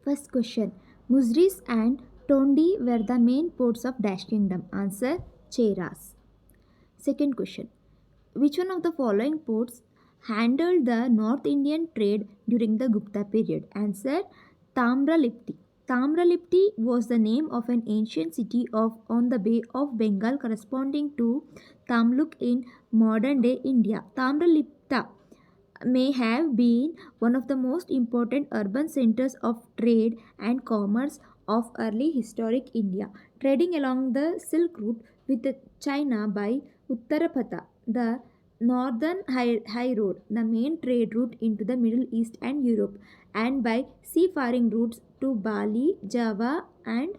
First question. Muzris and Tondi were the main ports of Dash Kingdom. Answer Cheras. Second question. Which one of the following ports handled the North Indian trade during the Gupta period? Answer Tamralipti. Tamralipti was the name of an ancient city on the Bay of Bengal corresponding to Tamluk in modern day India. Tamralipta may have been one of the most important urban centers of trade and commerce of early historic India, trading along the Silk Route with China by Uttarapatha, the northern high road, the main trade route into the Middle East and Europe, and by seafaring routes to Bali, Java, and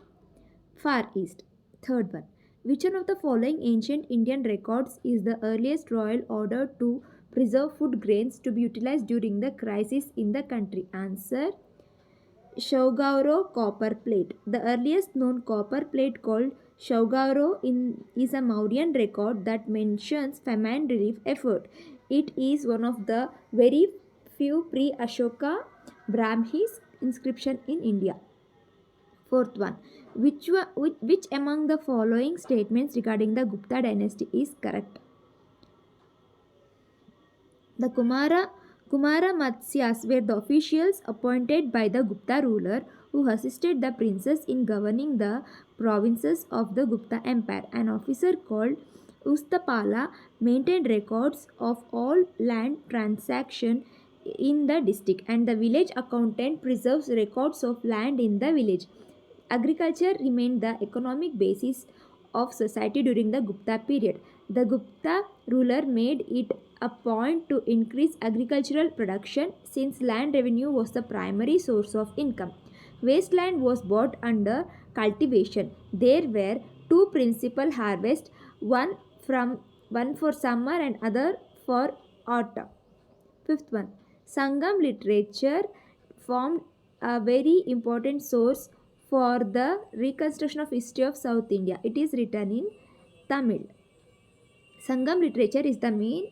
Far East. Third one. Which one of the following ancient Indian records is the earliest royal order to preserve food grains to be utilized during the crisis in the country? Answer Shaugauro copper plate. The earliest known copper plate called Shaugauro is a Mauryan record that mentions famine relief effort. It is one of the very few pre-Ashoka Brahmis inscription in India. Fourth one. Which among the following statements regarding the Gupta dynasty is correct? The Kumara Matsyas were the officials appointed by the Gupta ruler who assisted the princes in governing the provinces of the Gupta Empire. An officer called Ustapala maintained records of all land transaction in the district, and the village accountant preserves records of land in the village. Agriculture remained the economic basis of society during the Gupta period. The Gupta ruler made it a point to increase agricultural production since land revenue was the primary source of income. Wasteland was bought under cultivation. There were two principal harvests, one for summer and other for autumn. Fifth one. Sangam literature formed a very important source for the reconstruction of history of South India. It is written in Tamil. Sangam literature is the name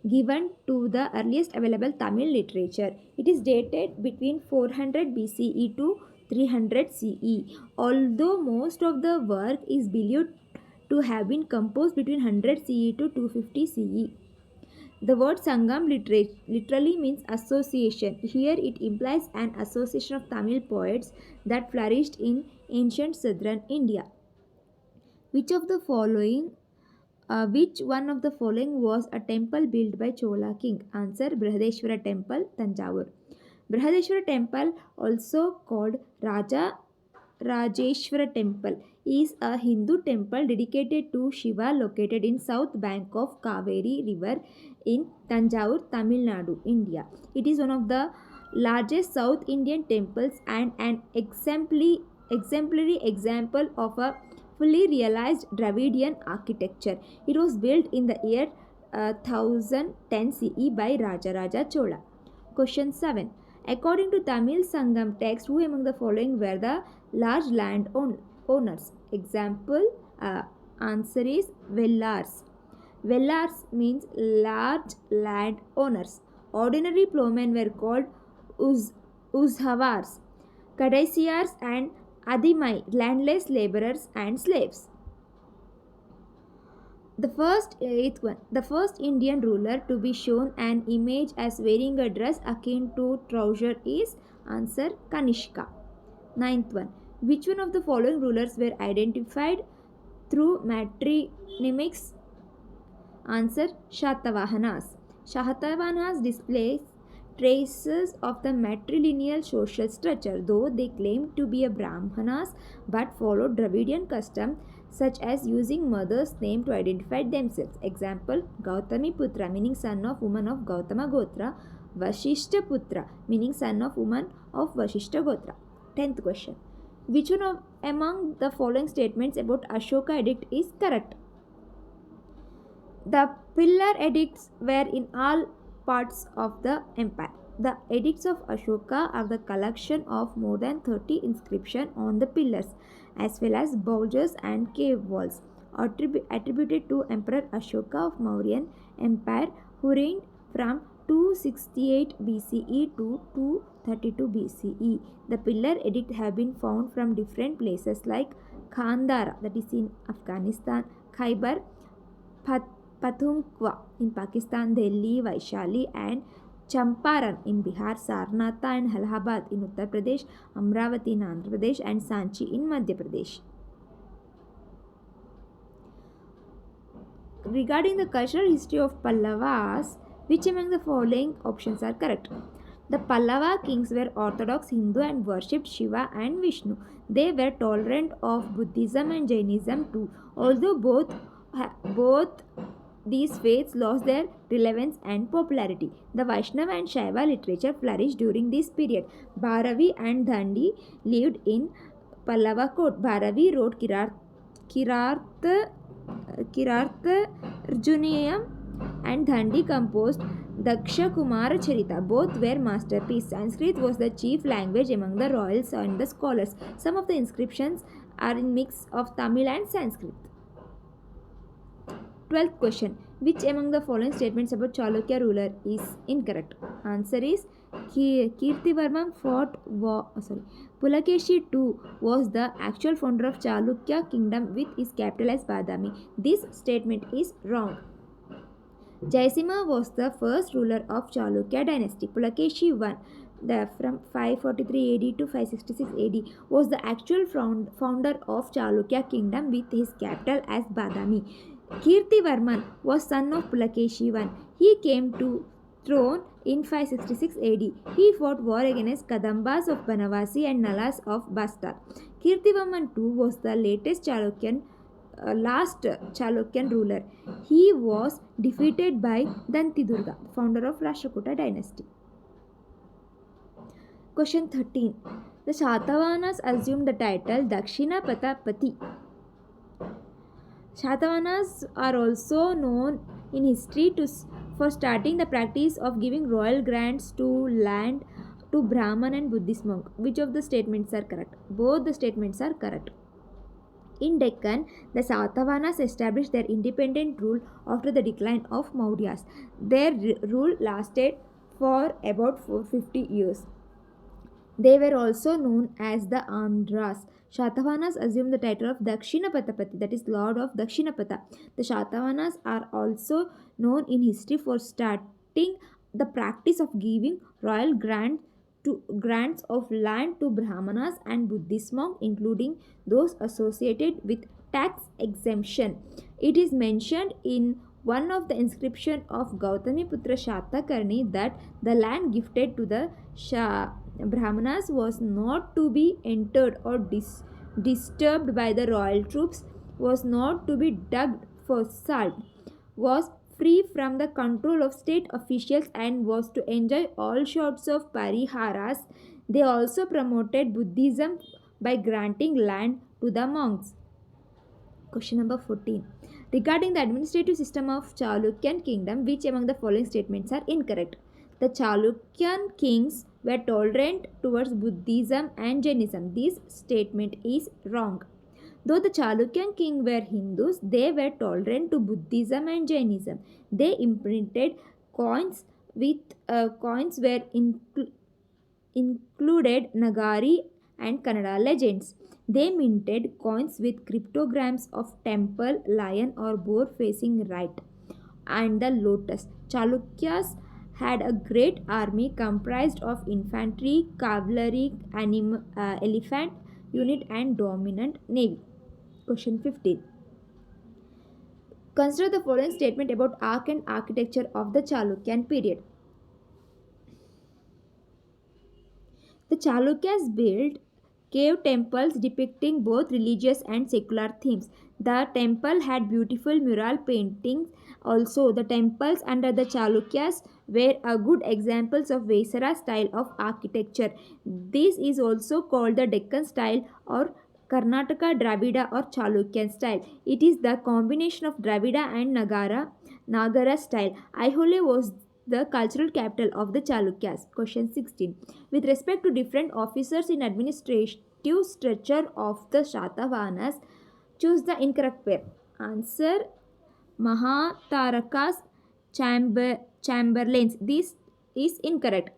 given to the earliest available Tamil literature. It is dated between 400 BCE to 300 CE. Although most of the work is believed to have been composed between 100 CE to 250 CE. The word Sangam literally means association. Here it implies an association of Tamil poets that flourished in ancient southern India. Which one of the following was a temple built by Chola king? Answer Brihadeshwara Temple, Tanjavur. Brihadeshwara Temple, also called Rajeshwara Temple, is a Hindu temple dedicated to Shiva located in south bank of Kaveri river in Tanjavur, Tamil Nadu, India. It is one of the largest South Indian temples and an exemplary example of a fully realized Dravidian architecture. It was built in the year 1010 CE by Rajaraja Chola. Question 7. According to Tamil Sangam text, who among the following were the large land owners? Example, answer is Vellars. Vellars means large land owners. Ordinary plowmen were called Uzhavars, Kadaisiyars and Adimai, landless laborers and slaves. The first Indian ruler to be shown an image as wearing a dress akin to trouser is answer Kanishka. Ninth one. Which one of the following rulers were identified through matronymics? Answer Shatavahanas. Shatavahanas displays traces of the matrilineal social structure, though they claimed to be a Brahmanas but followed Dravidian custom such as using mother's name to identify themselves. Example, Gautami Putra meaning son of woman of Gautama Gotra, Vashishta Putra meaning son of woman of Vashishta Gotra. 10th question. Which one among the following statements about Ashoka edict is correct? The pillar edicts were in all parts of the empire. The edicts of Ashoka are the collection of more than 30 inscriptions on the pillars, as well as bulges and cave walls, attributed to Emperor Ashoka of Mauryan Empire, who reigned from 268 BCE to 32 BCE. The pillar edicts have been found from different places like Khandara, that is in Afghanistan, Khyber Pakhtunkhwa in Pakistan, Delhi, Vaishali, and Champaran in Bihar, Sarnatha and Allahabad in Uttar Pradesh, Amravati in Andhra Pradesh, and Sanchi in Madhya Pradesh. Regarding the cultural history of Pallavas, which among the following options are correct? The Pallava kings were Orthodox Hindu and worshipped Shiva and Vishnu. They were tolerant of Buddhism and Jainism too, although both these faiths lost their relevance and popularity. The Vaishnava and Shaiva literature flourished during this period. Bharavi and Dandi lived in Pallava court. Bharavi wrote Kirartha Arjuniyam and Dandi composed Daksha Kumara Charita. Both were masterpieces. Sanskrit was the chief language among the royals and the scholars. Some of the inscriptions are in mix of Tamil and Sanskrit. 12th question. Which among the following statements about Chalukya ruler is incorrect? Answer is Kirtivarman Pulakeshi II was the actual founder of Chalukya kingdom with his capital as Badami. This statement is wrong. Jaisimha was the first ruler of Chalukya dynasty. Pulakeshi I, from 543 AD to 566 AD, was the actual founder of Chalukya kingdom with his capital as Badami. Kirtivarman was son of Pulakeshi I. He came to throne in 566 AD. He fought war against Kadambas of Banavasi and Nalas of Bastar. Kirtivarman II was the last Chalukyan ruler. He was defeated by Dantidurga, founder of Rashtrakuta dynasty. Question 13. The Shatavahanas assumed the title Dakshinapatapati. Shatavahanas are also known in history for starting the practice of giving royal grants to land to Brahman and Buddhist monk. Which of the statements are correct? Both the statements are correct. In Deccan, the Satavahanas established their independent rule after the decline of Mauryas. Their rule lasted for about 450 years. They were also known as the Andhras. Shatavahanas assumed the title of Dakshinapatapati, that is Lord of Dakshinapata. The Shatavahanas are also known in history for starting the practice of giving royal grants of land to Brahmanas and Buddhist monks, including those associated with tax exemption. It is mentioned in one of the inscriptions of Gautami Putra Shatakarni that the land gifted to the Brahmanas was not to be entered or disturbed by the royal troops, was not to be dug for salt, was free from the control of state officials, and was to enjoy all sorts of pariharas. They also promoted Buddhism by granting land to the monks. Question number 14. Regarding the administrative system of Chalukyan kingdom, which among the following statements are incorrect? The Chalukyan kings were tolerant towards Buddhism and Jainism. This statement is wrong. Though the Chalukyan kings were Hindus, they were tolerant to Buddhism and Jainism. They imprinted coins with coins were included Nagari and Kannada legends. They minted coins with cryptograms of temple, lion or boar facing right and the lotus. Chalukyas had a great army comprised of infantry, cavalry, elephant unit and dominant navy. Question 15. Consider the following statement about art and architecture of the Chalukyan period. The Chalukyas built cave temples depicting both religious and secular themes. The temple had beautiful mural paintings. Also, the temples under the Chalukyas were good examples of Vaisara style of architecture. This is also called the Deccan style or Karnataka Dravida or Chalukyan style. It is the combination of Dravida and Nagara style. Aihole was the cultural capital of the Chalukyas. Question 16. With respect to different officers in administrative structure of the Shatavahanas, choose the incorrect pair. Answer: Mahatarakas, chamberlains. This is incorrect.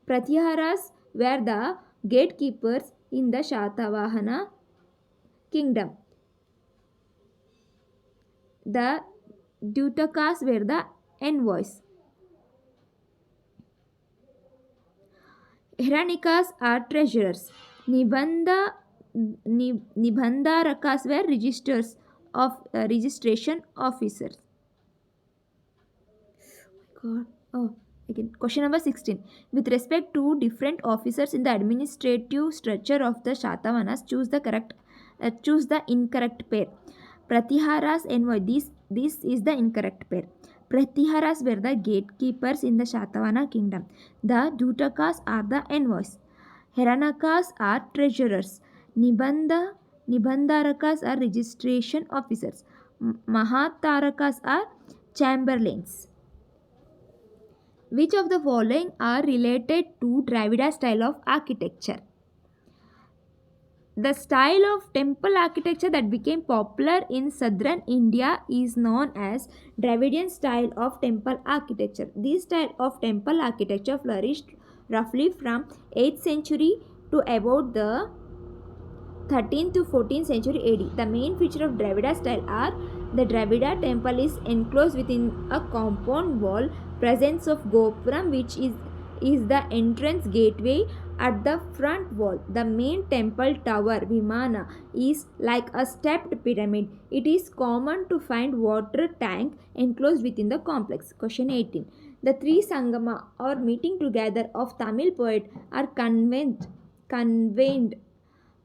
Pratyaharas were the gatekeepers in the Shatavahana kingdom. The Dutakas were the envoys. Hiranikas are treasurers. Nibandharakas were registers of registration officers. God. Oh, again. Question number 16. With respect to different officers in the administrative structure of the Shatavahanas, choose the incorrect pair. Pratiharas envoy. This is the incorrect pair. Pratiharas were the gatekeepers in the Shatavahana kingdom. The Dutakas are the envoys. Heranakas are treasurers. Nibandharakas are registration officers. Mahatarakas are chamberlains. Which of the following are related to Dravida style of architecture? The style of temple architecture that became popular in southern India is known as Dravidian style of temple architecture. This style of temple architecture flourished roughly from 8th century to about the 13th to 14th century AD. The main feature of Dravida style are the Dravida temple is enclosed within a compound wall, presence of Gopuram which is the entrance gateway at the front wall. The main temple tower, Vimana, is like a stepped pyramid. It is common to find water tank enclosed within the complex. Question 18. The three Sangama or meeting together of Tamil poet are convened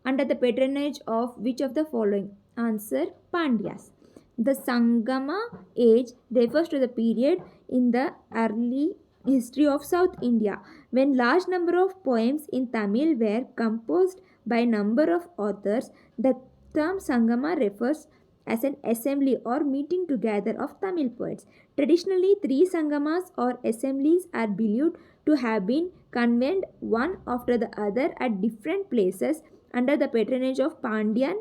under the patronage of which of the following? Answer: Pandyas. The Sangama age refers to the period in the early history of South India when large number of poems in Tamil were composed by number of authors. The term Sangama refers as an assembly or meeting together of Tamil poets. Traditionally, three Sangamas or assemblies are believed to have been convened one after the other at different places under the patronage of Pandya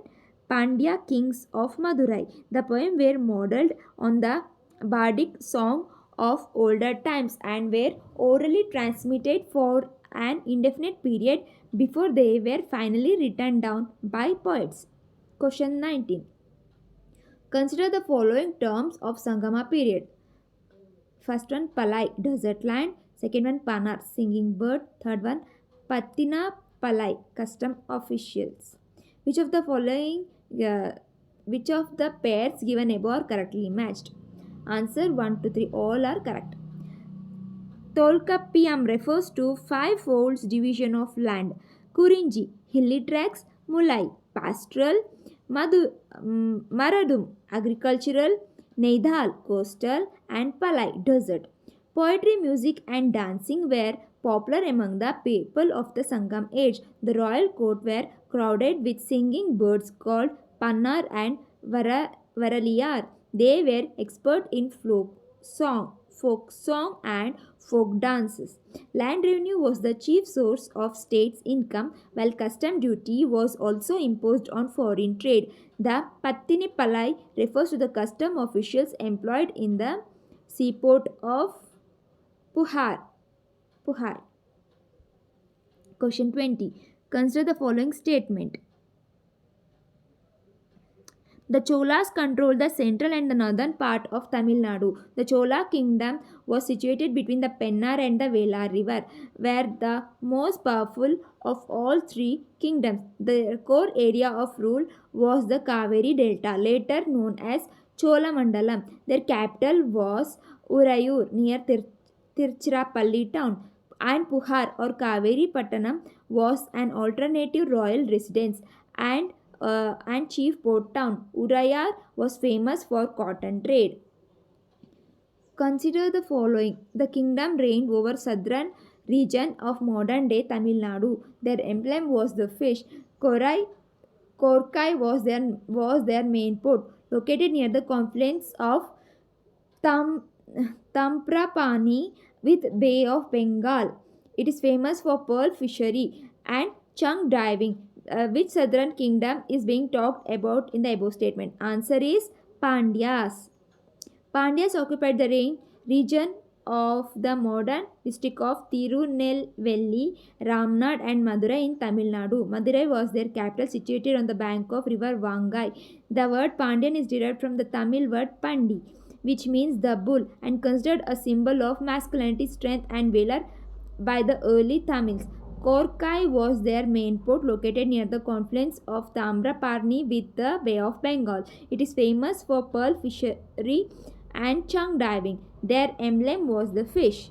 kings of Madurai. The poems were modeled on the bardic song of older times and were orally transmitted for an indefinite period before they were finally written down by poets. Question 19. Consider the following terms of Sangama period. First one, Palai, desert land. Second one, Panar, singing bird. Third one, Patina Palai, custom officials. Which of the following, which of the pairs given above are correctly matched? Answer 1 to 3, all are correct. Tolkappiyam refers to five folds division of land. Kurinji, hilly tracts. Mulai, pastoral. Maradum, agricultural. Neidhal, coastal. And Palai, desert. Poetry, music and dancing were popular among the people of the Sangam age. The royal court were crowded with singing birds called Pannar and Varaliyar. They were expert in folk song and folk dances. Land revenue was the chief source of state's income, while custom duty was also imposed on foreign trade. The Pattinipalai refers to the custom officials employed in the seaport of Puhar. Question 20. Consider the following statement. The Cholas controlled the central and the northern part of Tamil Nadu. The Chola kingdom was situated between the Pennar and the Velar river, were the most powerful of all three kingdoms. Their core area of rule was the Kaveri Delta, later known as Cholamandalam. Their capital was Urayur near Tiruchirappalli town, and Puhar or Kaveri Pattanam was an alternative royal residence and chief port town. Urayar was famous for cotton trade. Consider the following. The kingdom reigned over southern region of modern day Tamil Nadu. Their emblem was the fish. Korkai was their main port, located near the confluence of Tamprapani with Bay of Bengal. It is famous for pearl fishery and chunk diving. Which southern kingdom is being talked about in the above statement? Answer is Pandyas. Pandyas occupied the region of the modern district of Tirunelveli, Ramnad and Madurai in Tamil Nadu. Madurai was their capital, situated on the bank of river Vangai. The word Pandyan is derived from the Tamil word Pandi, which means the bull, and considered a symbol of masculinity, strength and valor by the early Tamils. Korkai was their main port, located near the confluence of Tamraparni with the Bay of Bengal. It is famous for pearl fishery and chung diving. Their emblem was the fish.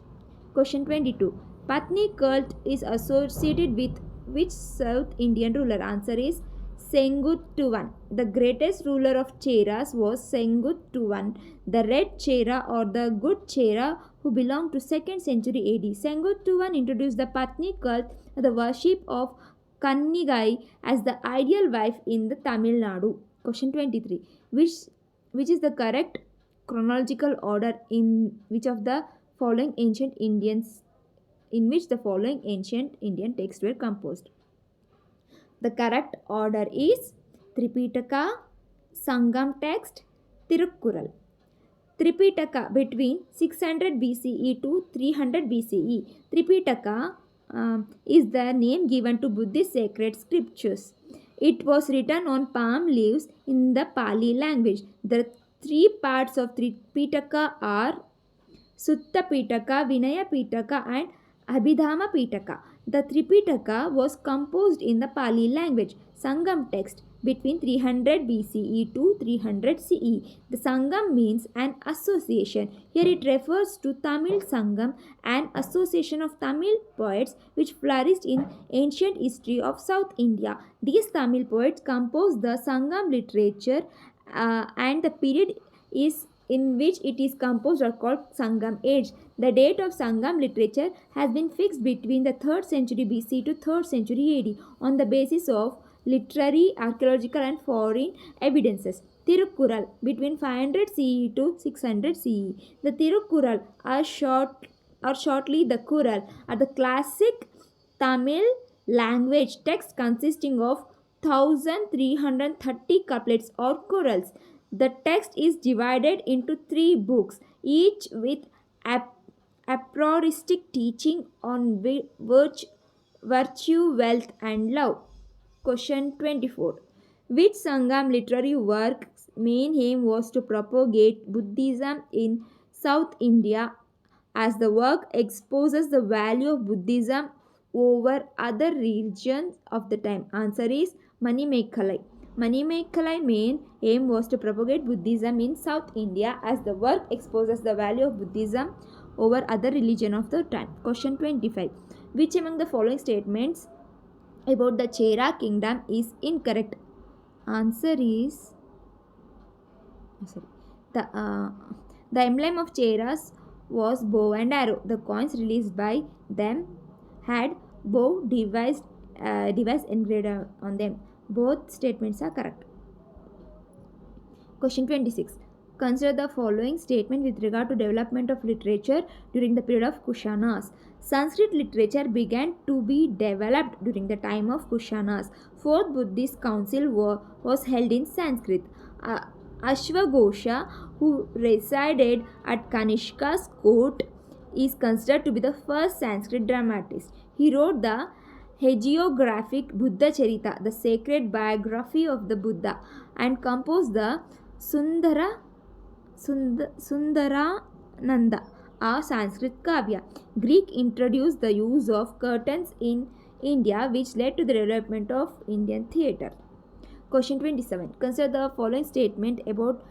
Question 22. Patni cult is associated with which South Indian ruler? Answer is Senguttuvan. The greatest ruler of Cheras was Senguttuvan, the Red Chera or the Good Chera, who belonged to 2nd century AD. Senguttuvan introduced the Patni cult, the worship of Kannigai, as the ideal wife in the Tamil Nadu. Question 23. Which is the correct chronological order in which the following ancient Indian texts were composed? The correct order is Tripitaka, Sangam text, Tirukkural. Tripitaka between 600 BCE to 300 BCE. Tripitaka is the name given to Buddhist sacred scriptures. It was written on palm leaves in the Pali language. The 3 parts of Tripitaka are Sutta Pitaka, Vinaya Pitaka and Abhidhamma Pitaka. The Tripitaka was composed in the Pali language. Sangam text between 300 BCE to 300 CE. The Sangam means an association. Here it refers to Tamil Sangam, an association of Tamil poets which flourished in ancient history of South India. These Tamil poets composed the Sangam literature and the period is in which it is composed are called Sangam age. The date of Sangam literature has been fixed between the 3rd century BC to 3rd century AD on the basis of literary, archaeological and foreign evidences. Tirukkural between 500 CE to 600 CE. The Tirukkural are shortly the Kural are the classic Tamil language text consisting of 1330 couplets or chorals. The text is divided into 3 books, each with aphoristic teaching on virtue, wealth and love. Question 24. Which Sangam literary work's main aim was to propagate Buddhism in South India, as the work exposes the value of Buddhism over other religions of the time? Answer is Manimekkalai. Manimekkalai main aim was to propagate Buddhism in South India, as the work exposes the value of Buddhism over other religion of the time. Question 25. Which among the following statements about the Chera kingdom is incorrect? Answer is the emblem of Cheras was bow and arrow. The coins released by them had bow device engraved on them. Both statements are correct. Question 26. Consider the following statement with regard to development of literature during the period of Kushanas. Sanskrit literature began to be developed during the time of Kushanas. 4th Buddhist council was held in Sanskrit. Ashwagosha, who resided at Kanishka's court, is considered to be the first Sanskrit dramatist. He wrote the hagiographic Buddha Charita, the sacred biography of the Buddha, and composed the Sundarananda, a Sanskrit Kavya. Greek introduced the use of curtains in India, which led to the development of Indian theatre. Question 27. Consider the following statement about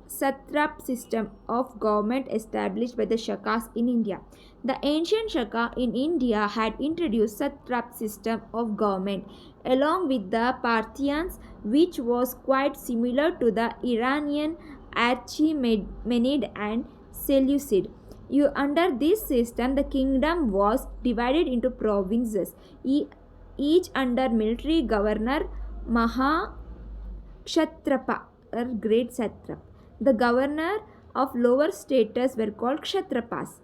satrap system of government established by the Shakas in India. The ancient Shaka in India had introduced satrap system of government along with the Parthians, which was quite similar to the Iranian Achaemenid and Seleucid. Under this system, the kingdom was divided into provinces, each under military governor Mahakshatrapa or great satrap. The governor of lower status were called Kshatrapas.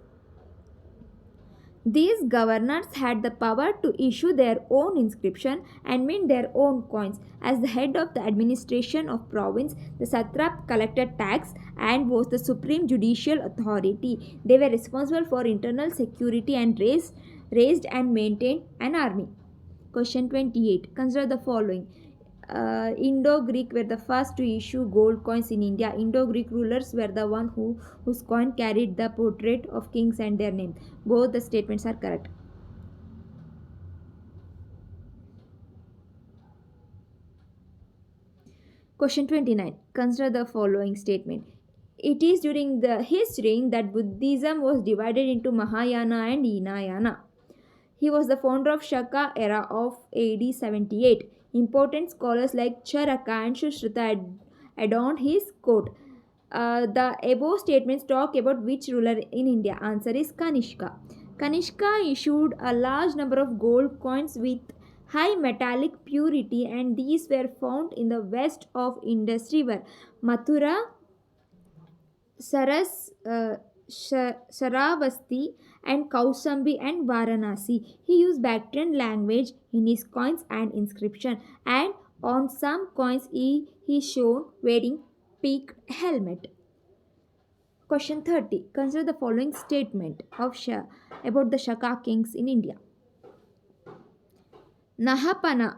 These governors had the power to issue their own inscription and mint their own coins. As the head of the administration of province, the satrap collected tax and was the supreme judicial authority. They were responsible for internal security and raised and maintained an army. Question 28. Consider the following. Indo-Greek were the first to issue gold coins in India. Indo-Greek rulers were the one whose coin carried the portrait of kings and their name. Both the statements are correct. Question 29. Consider the following statement. It is during his reign that Buddhism was divided into Mahayana and Hinayana. He was the founder of Shaka era of AD 78. Important scholars like Charaka and Shushrita adorned his court. The above statements talk about which ruler in India. Answer is Kanishka. Kanishka issued a large number of gold coins with high metallic purity, and these were found in the west of Indus River, Mathura, Saravasti, and Kausambi and Varanasi. He used Bactrian language in his coins and inscription, and on some coins he shown wearing peaked helmet. Question 30. Consider the following statement of about the Shaka kings in India. Nahapana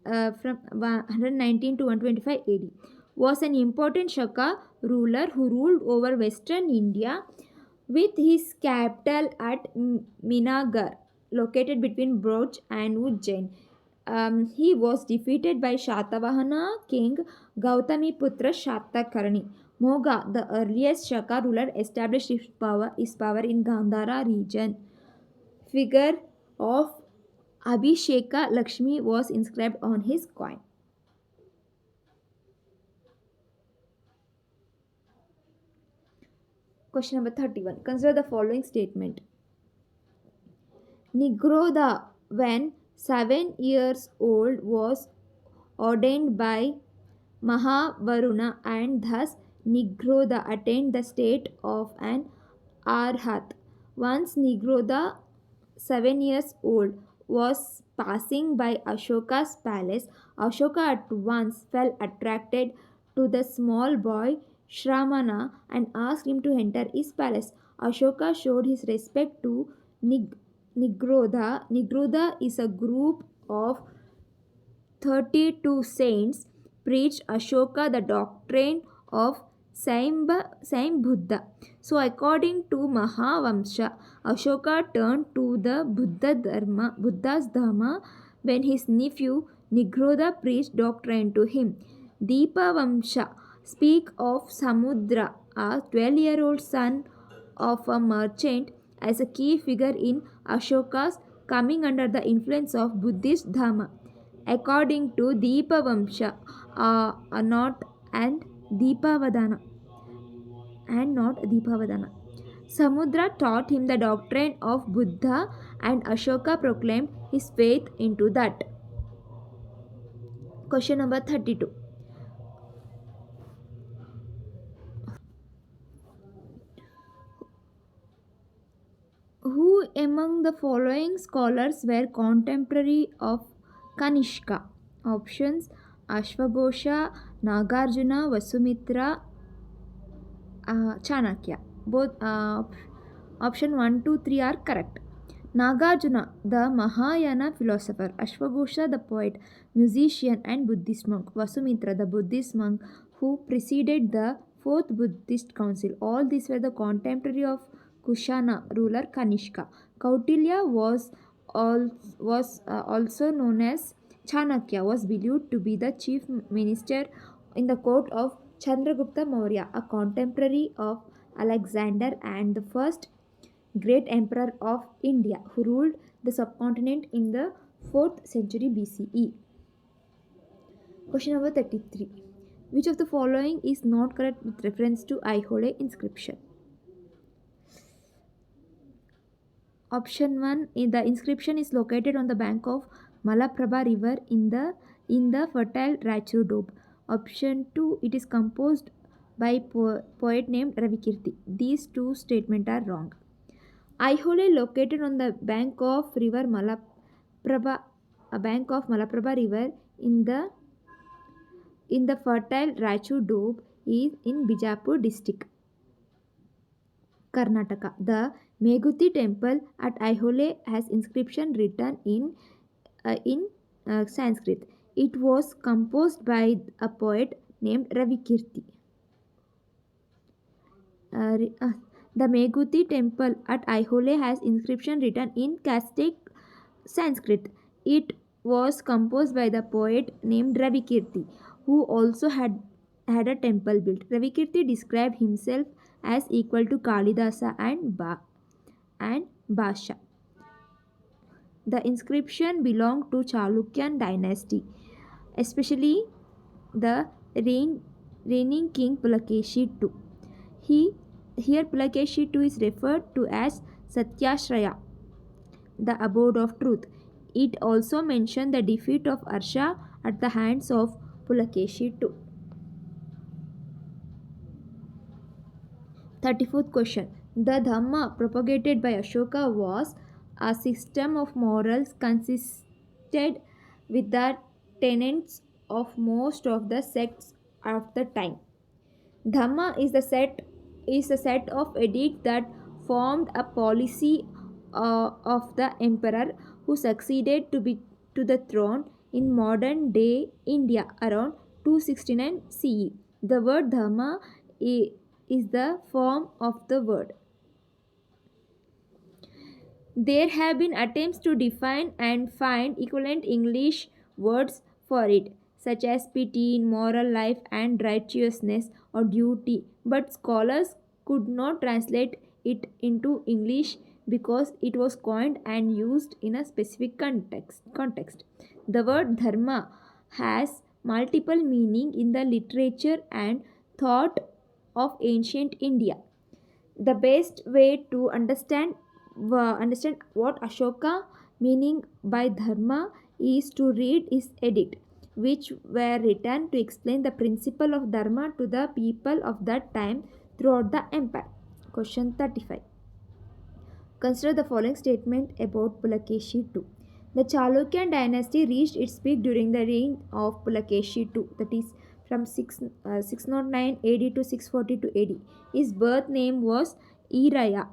from 119 to 125 AD was an important Shaka ruler who ruled over western India with his capital at Minagar, located between Broj and Ujjain. He was defeated by Shatavahana king Gautamiputra Shatakarni. Moga, the earliest Shaka ruler, established his power in Gandhara region. Figure of Abhisheka Lakshmi was inscribed on his coin. Question number 31. Consider the following statement. Nigrodha, when 7 years old, was ordained by Mahavaruna, and thus Nigrodha attained the state of an Arhat. Once Nigrodha, 7 years old, was passing by Ashoka's palace, Ashoka at once felt attracted to the small boy Shramana and asked him to enter his palace. Ashoka showed his respect to Nigrodha. Nigrodha is a group of 32 saints preached Ashoka the doctrine of same Buddha. So, according to Mahavamsha, Ashoka turned to the Buddha's Dharma when his nephew Nigrodha preached doctrine to him. Deepa Vamsha speak of Samudra, a 12-year-old son of a merchant, as a key figure in Ashoka's coming under the influence of Buddhist Dharma. According to Deepavamsha, not and Deepavadana and not Deepavadana. Samudra taught him the doctrine of Buddha, and Ashoka proclaimed his faith into that. Question number 32. Who among the following scholars were contemporary of Kanishka? Options: Ashwagosha, Nagarjuna, Vasumitra, Chanakya. Both option 1, 2, 3 are correct. Nagarjuna, the Mahayana philosopher. Ashwagosha, the poet, musician, and Buddhist monk. Vasumitra, the Buddhist monk who preceded the fourth Buddhist council. All these were the contemporary of Kushana ruler Kanishka. Kautilya was also known as Chanakya, was believed to be the chief minister in the court of Chandragupta Maurya, a contemporary of Alexander and the first great emperor of India, who ruled the subcontinent in the 4th century BCE. Question number 33. Which of the following is not correct with reference to Aihole inscription? Option 1. The inscription is located on the bank of Malaprabha river in the fertile Raichur Doab. Option 2. It is composed by poet named Ravikirti. These two statements are wrong. Aihole, located on the bank of river Malaprabha, a bank of Malaprabha river in the fertile Raichur Doab, is in Bijapur district, Karnataka. The Meguti temple at Aihole has inscription written in Sanskrit. It was composed by a poet named Ravikirti. Uh, re- uh, the Meguti temple at Aihole has inscription written in Castaic Sanskrit. It was composed by the poet named Ravikirti, who also had a temple built. Ravikirti described himself as equal to Kalidasa and Basha. The inscription belonged to Chalukyan dynasty, especially the reigning king Pulakeshi II. He, Here Pulakeshi II is referred to as Satyashraya, the abode of truth. It also mentioned the defeat of Arsha at the hands of Pulakeshi II. 34th question. The Dhamma propagated by Ashoka was a system of morals consisted with the tenets of most of the sects of the time. Dhamma is a set of edicts that formed a policy of the emperor who succeeded to the throne in modern day India around 269 CE. The word Dhamma is the form of the word. There have been attempts to define and find equivalent English words for it, such as pity, moral life, and righteousness or duty, but scholars could not translate it into English because it was coined and used in a specific context. The word dharma has multiple meaning in the literature and thought of ancient India. The best way to understand what Ashoka meaning by dharma is to read his edict, which were written to explain the principle of dharma to the people of that time throughout the empire. Question 35. Consider the following statement about Pulakeshi II. The Chalukyan dynasty reached its peak during the reign of Pulakeshi II, that is from 609 AD to 642 AD. His birth name was Iraya.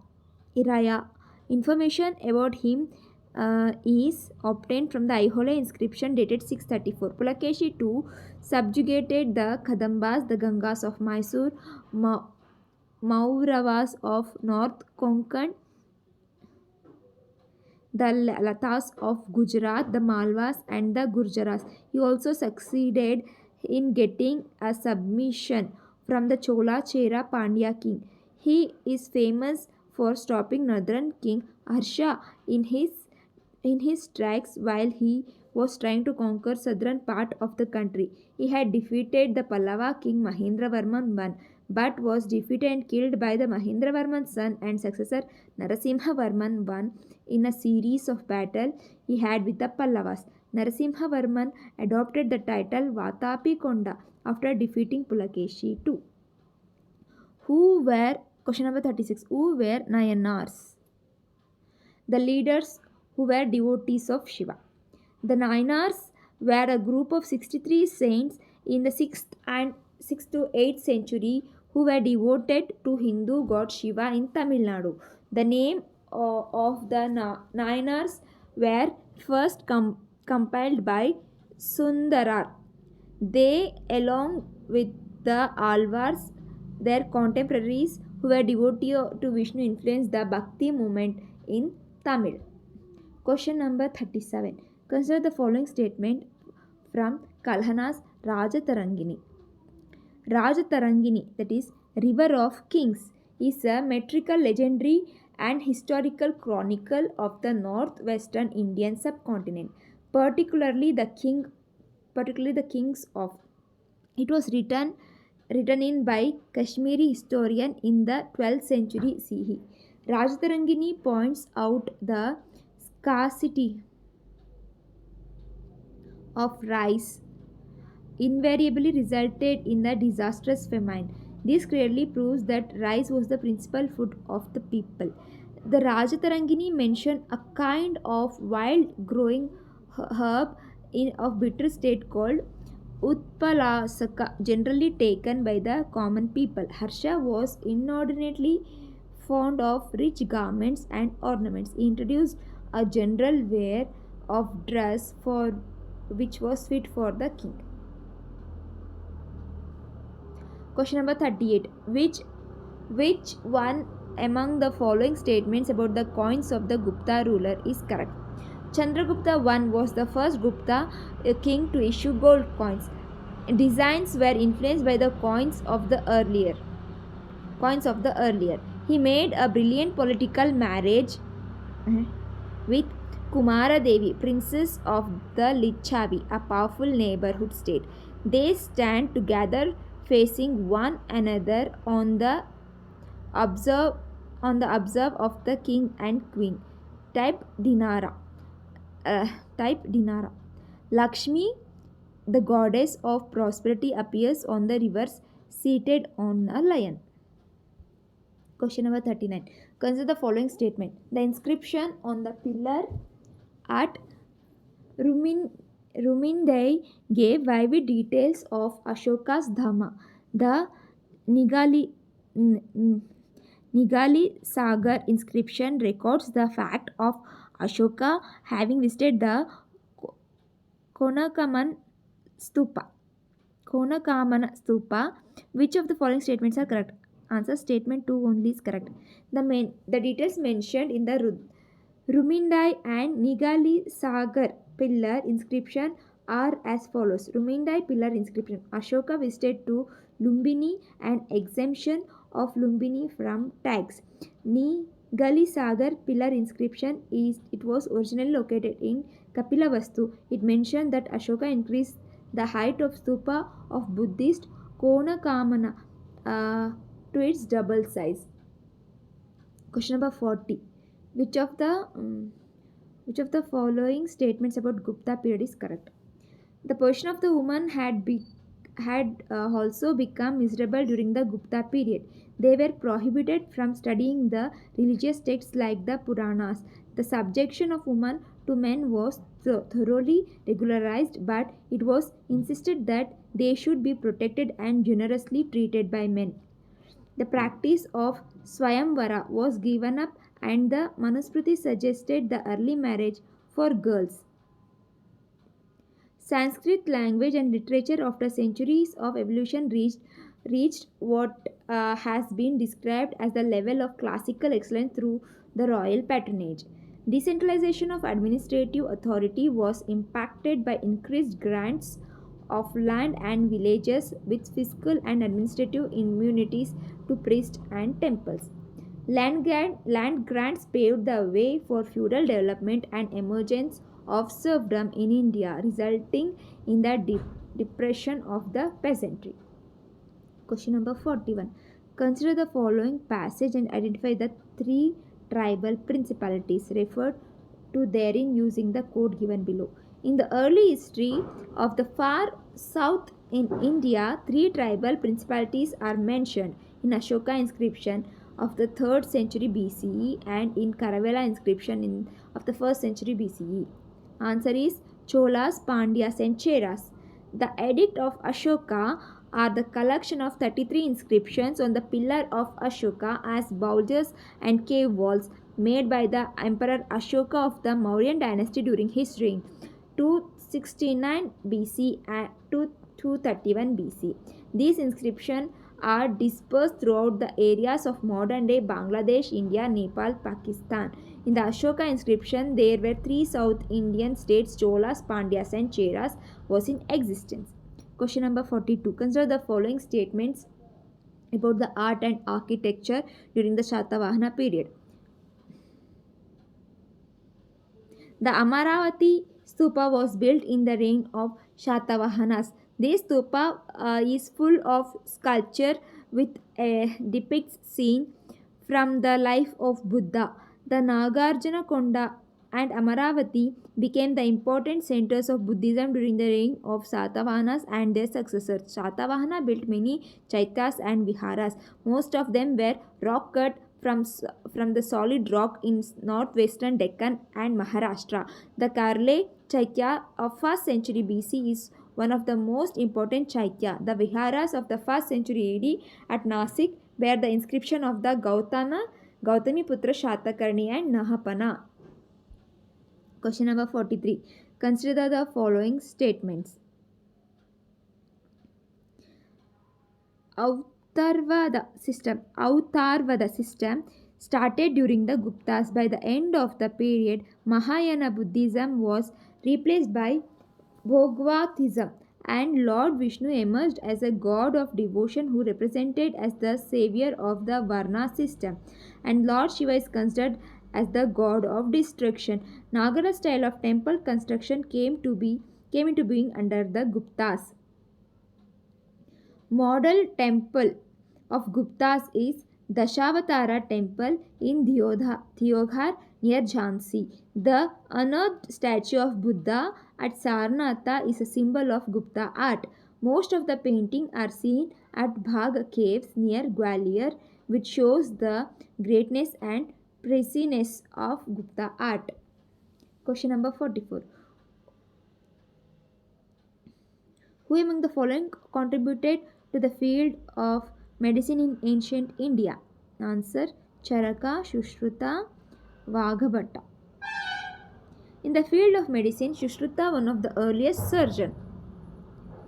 Iraya. Information about him is obtained from the Aihole inscription dated 634. Pulakeshi II subjugated the Kadambas, the Gangas of Mysore, Mauravas of North Konkan, the Latas of Gujarat, the Malwas, and the Gurjaras. He also succeeded in getting a submission from the Chola Chera Pandya king. He is famous for stopping northern king Harsha in his tracks while he was trying to conquer southern part of the country. He had defeated the Pallava king Mahendravarman I, but was defeated and killed by the Mahendravarman's son and successor Narasimhavarman I in a series of battles he had with the Pallavas. Narasimhavarman adopted the title Vatapi Konda after defeating Pulakeshi II. Question number 36, who were Nayanars? The leaders who were devotees of Shiva. The Nainars were a group of 63 saints in the 6th to 8th century who were devoted to Hindu god Shiva in Tamil Nadu. The name of the Nainars were first compiled by Sundarar. They, along with the Alvars, their contemporaries who were devotees to Vishnu, influenced the Bhakti movement in Tamil. Question number 37. Consider the following statement from Kalhana's Rajatarangini. Rajatarangini, that is River of Kings, is a metrical, legendary, and historical chronicle of the northwestern Indian subcontinent, particularly the kings of. It was written in by Kashmiri historian in the 12th century CE. Rajatarangini points out the scarcity of rice invariably resulted in the disastrous famine. This clearly proves that rice was the principal food of the people. The Rajatarangini mention a kind of wild growing herb of bitter state called Utpalasaka, generally taken by the common people. Harsha was inordinately fond of rich garments and ornaments. He introduced a general wear of dress for which was fit for the king. Question number 38. Which one among the following statements about the coins of the Gupta ruler is correct? Chandragupta I was the first Gupta king to issue gold coins. Designs were influenced by the coins of the earlier. He made a brilliant political marriage with Kumara Devi, princess of the Lichavi, a powerful neighborhood state. They stand together facing one another observe observe of the king and queen. Type Dinara. Type Dinara. Lakshmi, the goddess of prosperity, appears on the rivers seated on a lion. Question number 39. Consider the following statement. The inscription on the pillar at Rumindai gave vivid details of Ashoka's Dhamma. The Nigali Sagar inscription records the fact of Ashoka having visited the Konakaman Stupa. Konakamana Stupa. Which of the following statements are correct? Answer statement 2 only is correct. The details mentioned in the Rumindai and Nigali Sagar pillar inscription are as follows. Rumindai pillar inscription. Ashoka visited to Lumbini and exemption of Lumbini from tax. Nigali Sagar pillar inscription it was originally located in Kapilavastu. It mentioned that Ashoka increased the height of stupa of Buddhist Konakamana to its double size. Question number 40. Which of the following statements about Gupta period is correct? The position of the woman had also become miserable during the Gupta period. They were prohibited from studying the religious texts like the Puranas. The subjection of women to men was thoroughly regularized, but it was insisted that they should be protected and generously treated by men. The practice of Swayamvara was given up, and the Manusmriti suggested the early marriage for girls. Sanskrit language and literature after centuries of evolution reached what has been described as the level of classical excellence through the royal patronage. Decentralization of administrative authority was impacted by increased grants of land and villages with fiscal and administrative immunities to priests and temples. Land grants paved the way for feudal development and emergence of serfdom in India, resulting in the depression of the peasantry. Question number 41. Consider the following passage and identify the three tribal principalities referred to therein using the code given below. In the early history of the far south in India, three tribal principalities are mentioned in Ashoka inscription of the 3rd century BCE and in Karavala inscription of the 1st century BCE. Answer is Cholas, Pandyas and Cheras. The Edict of Ashoka are the collection of 33 inscriptions on the pillar of Ashoka as bulges and cave walls made by the Emperor Ashoka of the Mauryan dynasty during his reign, 269 BC to 231 BC. These inscriptions are dispersed throughout the areas of modern day Bangladesh, India, Nepal, Pakistan. In the Ashoka inscription, there were three South Indian states, Cholas, Pandyas and Cheras was in existence. Question number 42. Consider the following statements about the art and architecture during the Shatavahana period. The Amaravati Stupa was built in the reign of Shatavahanas. This stupa is full of sculpture with depicts scene from the life of Buddha. The Nagarjuna Konda and Amaravati became the important centers of Buddhism during the reign of Satavahanas and their successors. Satavahana built many chaityas and viharas. Most of them were rock cut from, from the solid rock in northwestern Deccan and Maharashtra. The Karle Chaitya of 1st century BC is one of the most important Chaitya. The Viharas of the 1st century AD at Nasik bear the inscription of the Gautami Putra Shatakarni and Nahapana. Question number 43. Consider the following statements. Autarvada system started during the Guptas. By the end of the period, Mahayana Buddhism was replaced by Bhagavatism, and Lord Vishnu emerged as a god of devotion who represented as the savior of the Varna system, and Lord Shiva is considered as the god of destruction. Nagara style of temple construction came into being under the Guptas. Model temple of Guptas is Dashavatara temple in Deoghar near Jhansi. The unearthed statue of Buddha at Sarnatha is a symbol of Gupta art. Most of the paintings are seen at Bhag caves near Gwalior, which shows the greatness and preciseness of Gupta art. Question number 44. Who among the following contributed to the field of medicine in ancient India? Answer: Charaka, Shushruta, Vaghabhatta. In the field of medicine, Shushruta, one of the earliest surgeons.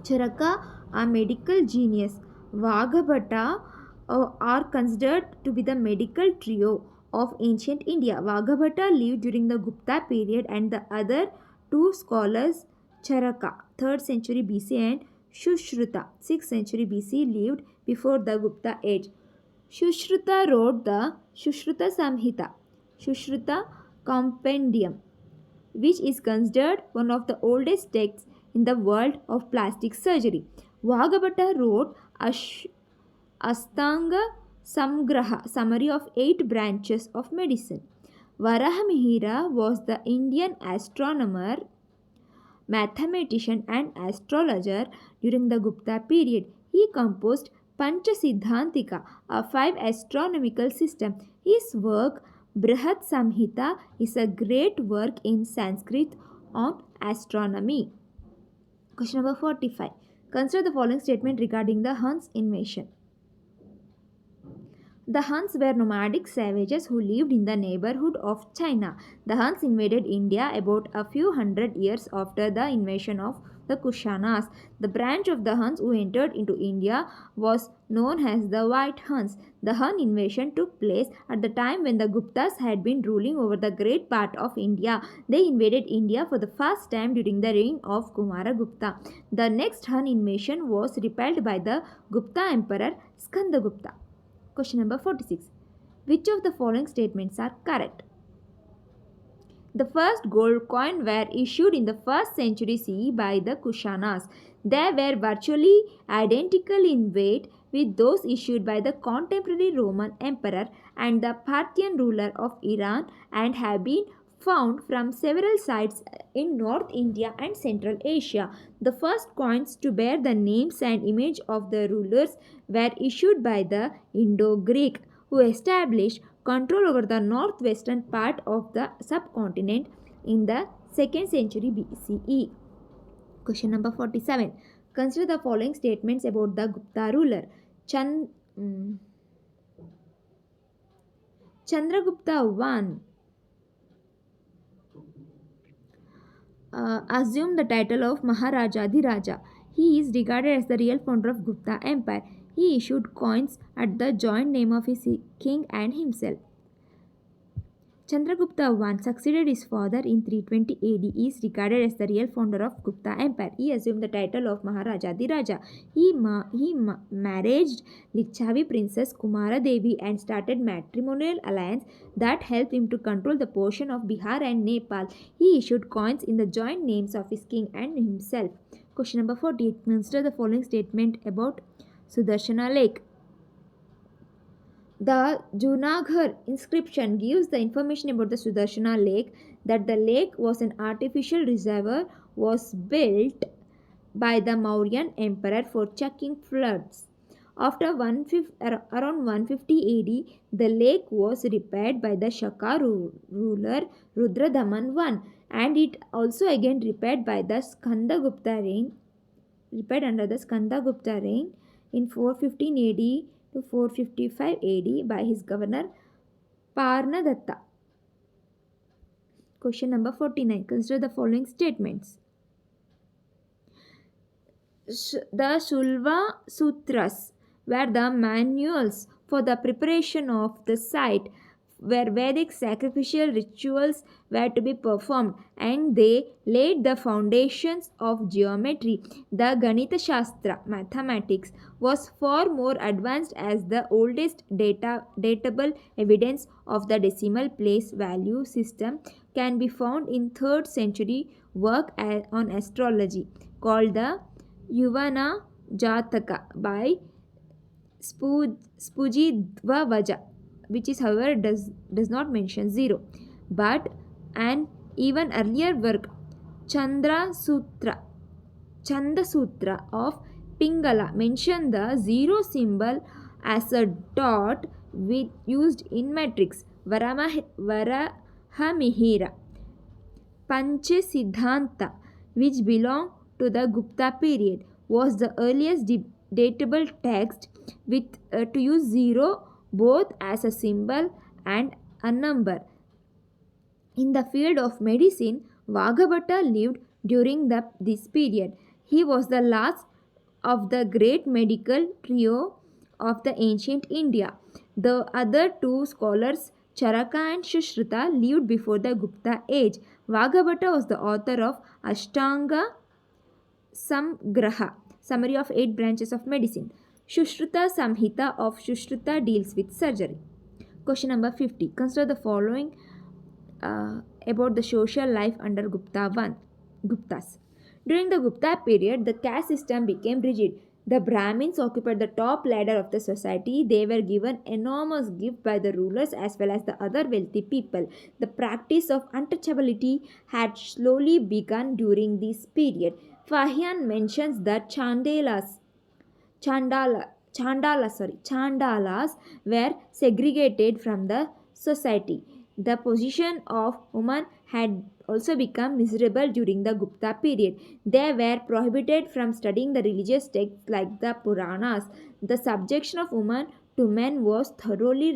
Charaka, a medical genius. Vaghabhatta are considered to be the medical trio of ancient India. Vaghabhatta lived during the Gupta period, and the other two scholars, Charaka, 3rd century BC, and Shushruta, 6th century BC, lived before the Gupta age. Shushruta wrote the Shushruta Samhita, Shushruta Compendium, which is considered one of the oldest texts in the world of plastic surgery. Vaghabhatta wrote Astanga Samgraha, summary of 8 branches of medicine. Varahamihira was the Indian astronomer, mathematician and astrologer during the Gupta period. He composed Panchasiddhantika, a 5 astronomical system. His work Brihat Samhita is a great work in Sanskrit on astronomy. Question number 45. Consider the following statement regarding the Huns invasion. The Huns were nomadic savages who lived in the neighborhood of China. The Huns invaded India about a few hundred years after the invasion of the Kushanas. The branch of the Huns who entered into India was known as the White Huns. The Hun invasion took place at the time when the Guptas had been ruling over the great part of India. They invaded India for the first time during the reign of Kumaragupta. The next Hun invasion was repelled by the Gupta emperor Skandagupta. Question number 46. Which of the following statements are correct? The first gold coin were issued in the 1st century CE by the Kushanas. They were virtually identical in weight with those issued by the contemporary Roman emperor and the Parthian ruler of Iran, and have been found from several sites in North India and Central Asia. The first coins to bear the names and image of the rulers were issued by the Indo-Greek, who established control over the northwestern part of the subcontinent in the 2nd century BCE. Question number 47. Consider the following statements about the Gupta ruler. Chandragupta I assumed the title of Maharajadhiraja. He is regarded as the real founder of Gupta Empire. He issued coins at the joint name of his king and himself. Chandragupta I succeeded his father in 320 AD. He is regarded as the real founder of Gupta Empire. He assumed the title of Maharajadhiraja. He married Lichavi princess Kumara Devi and started matrimonial alliance that helped him to control the portion of Bihar and Nepal. He issued coins in the joint names of his king and himself. Question number 48. Consider the following statement about Sudarshana Lake. The Junagadh inscription gives the information about the Sudarshana Lake, that the lake was an artificial reservoir was built by the Mauryan emperor for checking floods. After around 150 AD, the lake was repaired by the Shaka ruler Rudradaman I, and it also again repaired by the Skandagupta reign, repaired under the Skandagupta reign in 415 AD to 455 AD by his governor Parnadatta. Question number 49. Consider the following statements. The Shulva Sutras were the manuals for the preparation of the site where Vedic sacrificial rituals were to be performed, and they laid the foundations of geometry. The Ganita Shastra, mathematics, was far more advanced as the oldest datable evidence of the decimal place value system can be found in 3rd century work on astrology called the Yuvana Jataka by Spujidvavaja, which is however does not mention zero, but an even earlier work, Chanda Sutra of Pingala, mentioned the zero symbol as a dot used in metrics. Varahamihira Panchasiddhanta, which belonged to the Gupta period, was the earliest datable text with to use zero both as a symbol and a number. In the field of medicine, Vaghabhata lived during this period. He was the last of the great medical trio of the ancient India. The other two scholars, Charaka and Shushruta, lived before the Gupta age. Vaghabhata was the author of Ashtanga Samgraha, summary of 8 branches of medicine. Shushruta Samhita of Shushruta deals with surgery. Question number 50. Consider the following about the social life under Guptas. During the Gupta period, the caste system became rigid. The Brahmins occupied the top ladder of the society. They were given enormous gifts by the rulers as well as the other wealthy people. The practice of untouchability had slowly begun during this period. Fahian mentions that Chandalas were segregated from the society. The position of women had also become miserable during the Gupta period. They were prohibited from studying the religious texts like the Puranas. The subjection of women to men was thoroughly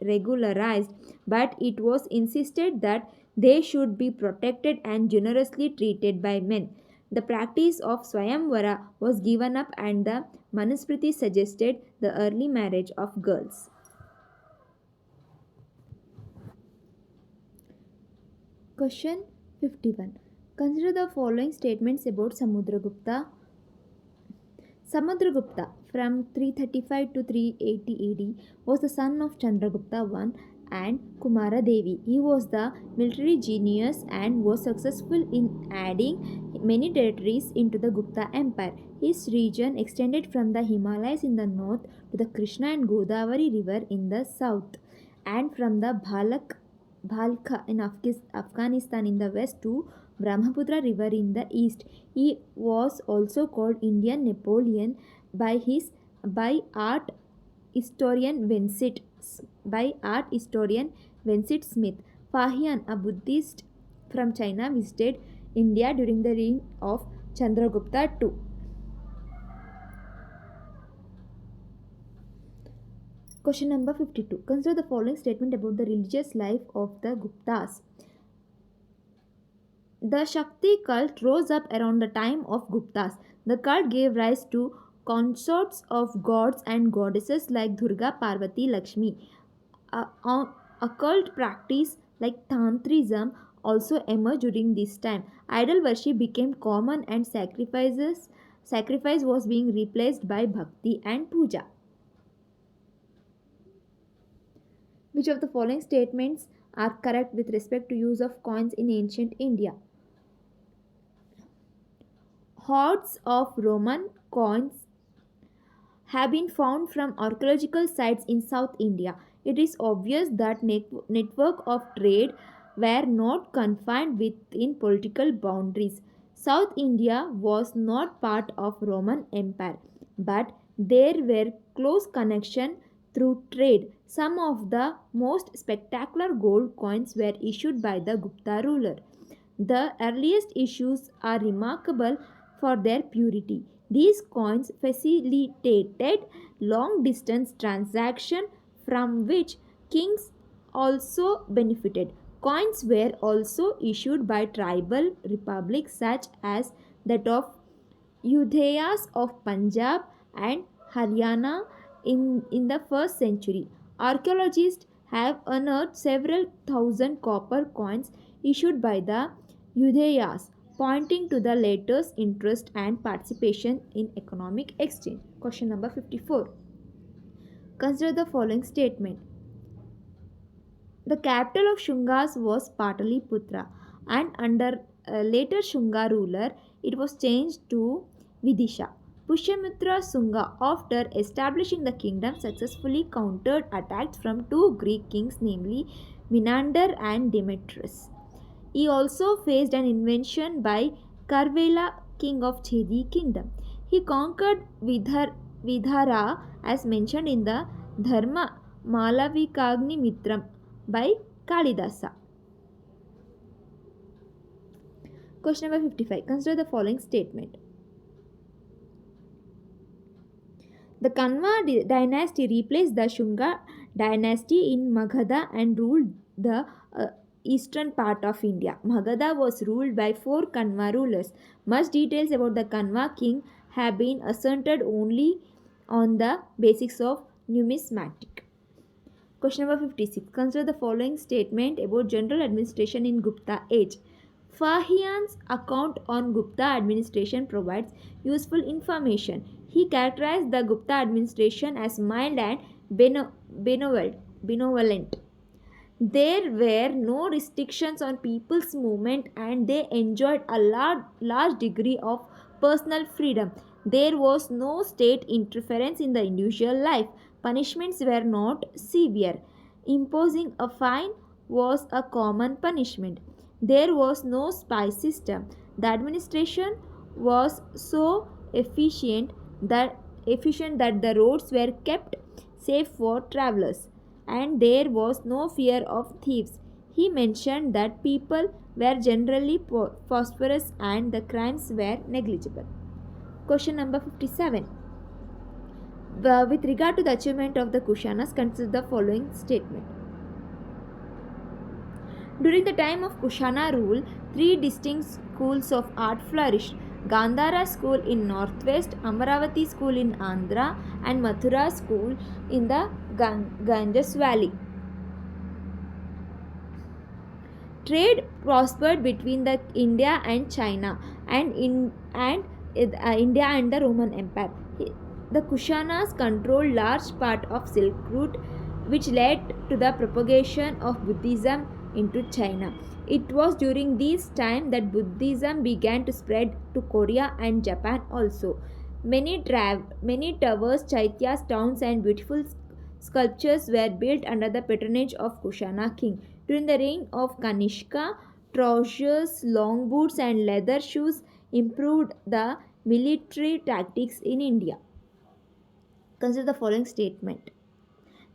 regularized, but it was insisted that they should be protected and generously treated by men. The practice of Swayamvara was given up, and the Manusmriti suggested the early marriage of girls. Question 51. Consider the following statements about Samudragupta. Samudragupta, from 335 to 380 AD, was the son of Chandragupta I and Kumara Devi. He was the military genius and was successful in adding many territories into the Gupta Empire. His region extended from the Himalayas in the north to the Krishna and Godavari river in the south, and from the Bhalkha in Afghanistan in the west to Brahmaputra river in the east. He was also called Indian Napoleon by art historian Vincent Smith. Fahian, a Buddhist from China, visited India during the reign of Chandragupta II. Question number 52. Consider the following statement about the religious life of the Guptas. The Shakti cult rose up around the time of Guptas. The cult gave rise to consorts of gods and goddesses like Durga, Parvati, Lakshmi. Occult practice like Tantrism also emerged during this time. Idol worship became common, and sacrifice was being replaced by bhakti and puja. Which of the following statements are correct with respect to use of coins in ancient India? Hordes of Roman coins have been found from archaeological sites in South India. It is obvious that network of trade were not confined within political boundaries. South India was not part of Roman Empire, but There were close connection through trade. Some of the most spectacular gold coins were issued by the Gupta ruler. The earliest issues are remarkable for their purity. These coins facilitated long distance transaction from which kings also benefited. Coins were also issued by tribal republics such as that of Udayas of Punjab and Haryana in the first century. Archaeologists have unearthed several thousand copper coins issued by the Udayas, pointing to the latter's interest and participation in economic exchange. Question number 54. Consider the following statement. The capital of Shungas was Pataliputra, and under a later Shunga ruler, it was changed to Vidisha. Pushyamitra Sunga, after establishing the kingdom, successfully countered attacks from two Greek kings, namely Menander and Demetrius. He also faced an invasion by Karvela, king of Chedi kingdom. He conquered Vidhara as mentioned in the Dharma Malavikagni Mitram by Kalidasa. Question number 55. Consider the following statement. The Kanva dynasty replaced the Shunga dynasty in Magadha and ruled the eastern part of India. Magadha was ruled by four Kanva rulers. Much details about the Kanva king have been asserted only on the basis of numismatic. Question number 56. Consider the following statement about general administration in Gupta age. Fahian's account on Gupta administration provides useful information. He characterized the Gupta administration as mild and benevolent. There were no restrictions on people's movement and they enjoyed a large degree of personal freedom. There was no state interference in the individual life. Punishments were not severe. Imposing a fine was a common punishment. There was no spy system. The administration was so efficient that the roads were kept safe for travelers and there was no fear of thieves. He mentioned that people were generally prosperous and the crimes were negligible. Question number 57. With regard to the achievement of the Kushanas, consider the following statement. During the time of Kushana rule, three distinct schools of art flourished. Gandhara school in northwest, Amaravati school in Andhra and Mathura school in the Ganges valley. Trade prospered between the India and China and India and the Roman Empire. The Kushanas controlled large part of Silk Route, which led to the propagation of Buddhism into China. It was during this time that Buddhism began to spread to Korea and Japan also. Many towers, chaityas, towns and beautiful sculptures were built under the patronage of Kushana king. During the reign of Kanishka, trousers, long boots and leather shoes improved the military tactics in India. Consider the following statement.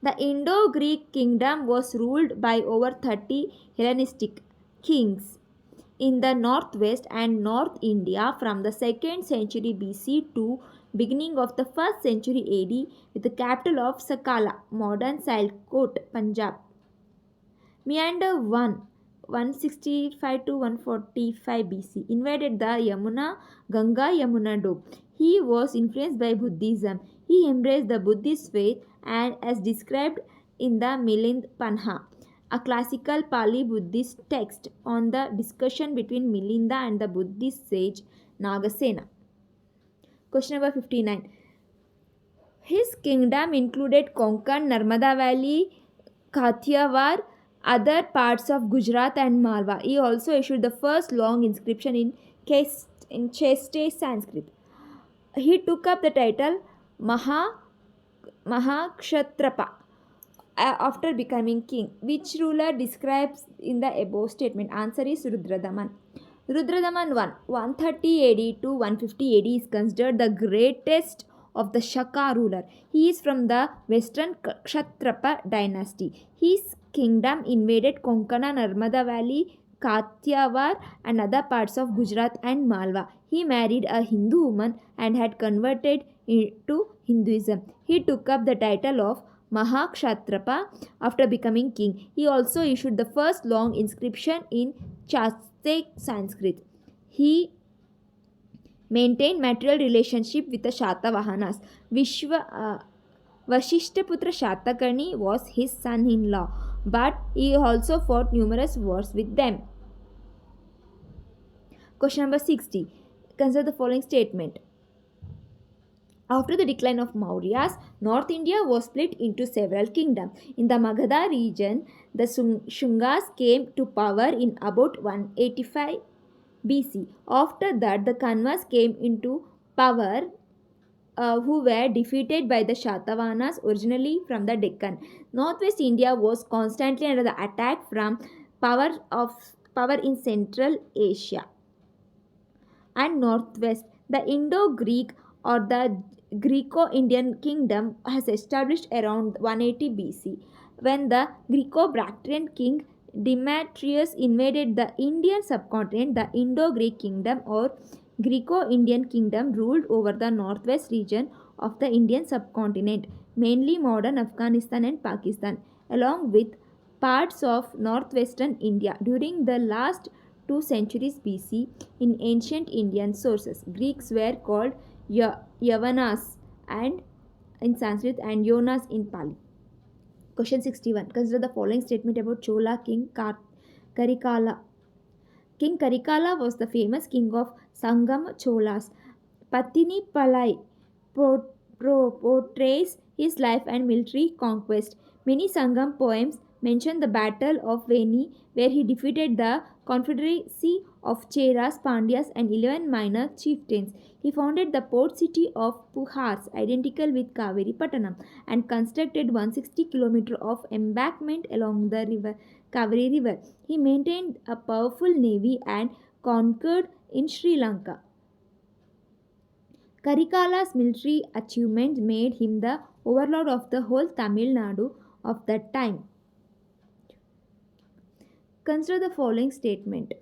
The Indo-Greek kingdom was ruled by over 30 Hellenistic kings in the northwest and north India from the 2nd century BC to beginning of the 1st century AD with the capital of Sakala, modern Sialkot, Punjab. Meander I, 165 to 145 BC, invaded the Ganga-Yamuna Doab. He was influenced by Buddhism. He embraced the Buddhist faith and as described in the Milind Panha, a classical Pali Buddhist text on the discussion between Milinda and the Buddhist sage Nagasena. Question number 59. His kingdom included Konkan, Narmada Valley, Kathiawar, other parts of Gujarat and Malwa. He also issued the first long inscription in Cheste Sanskrit. He took up the title Mahakshatrapa after becoming king. Which ruler describes in the above statement? Answer is Rudradaman. Rudradaman I, 130 AD to 150 AD is considered the greatest of the Shaka ruler. He is from the western Kshatrapa dynasty. His kingdom invaded Konkana, Narmada Valley, Kathiawar, and other parts of Gujarat and Malwa. He married a Hindu woman and had converted to Hinduism. He took up the title of Mahakshatrapa after becoming king. He also issued the first long inscription in Chastek Sanskrit. He maintained material relationship with the Shatavahanas. Vashishtaputra Shatakarni was his son-in-law, but he also fought numerous wars with them. Question number 60. Consider the following statement. After the decline of Mauryas, North India was split into several kingdoms. In the Magadha region, the Shungas came to power in about 185 BC. After that, the Kanvas came into power, who were defeated by the Shatavahanas originally from the Deccan. Northwest India was constantly under the attack from power in Central Asia and Northwest. The Indo-Greek or the Greco-Indian kingdom has established around 180 BC when the Greco-Bactrian king Demetrius invaded the Indian subcontinent. The Indo-Greek kingdom or Greco-Indian kingdom ruled over the northwest region of the Indian subcontinent, mainly modern Afghanistan and Pakistan, along with parts of northwestern India. During the last 2 centuries BC, in ancient Indian sources, Greeks were called Yavanas and in Sanskrit and Yonas in Pali. Question 61. Consider the following statement about Chola king Karikala. King Karikala was the famous king of Sangam Cholas. Patini Palai portrays his life and military conquest. Many Sangam poems mention the Battle of Veni, where he defeated the confederacy of Cheras, Pandyas, and 11 minor chieftains. He founded the port city of Puhars, identical with Kaveri Pattanam, and constructed 160 km of embankment along the river Kaveri River. He maintained a powerful navy and conquered in Sri Lanka. Karikala's military achievements made him the overlord of the whole Tamil Nadu of that time. Consider the following statement.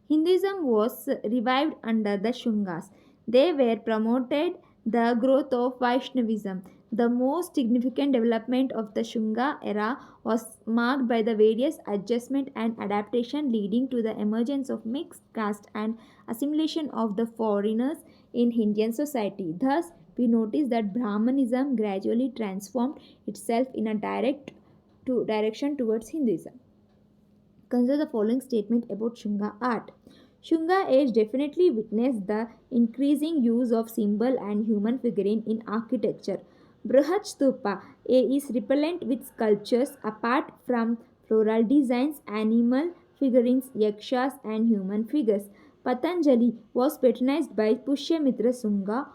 Hinduism was revived under the Shungas. They were promoted the growth of Vaishnavism. The most significant development of the Shunga era was marked by the various adjustment and adaptation leading to the emergence of mixed caste and assimilation of the foreigners in Indian society. Thus, we notice that Brahmanism gradually transformed itself in a direction towards Hinduism. Consider the following statement about Shunga art. Shunga age definitely witnessed the increasing use of symbol and human figurine in architecture. Brihat Stupa is repellent with sculptures apart from floral designs, animal figurines, yakshas, and human figures. Patanjali was patronized by Pushyamitra Shunga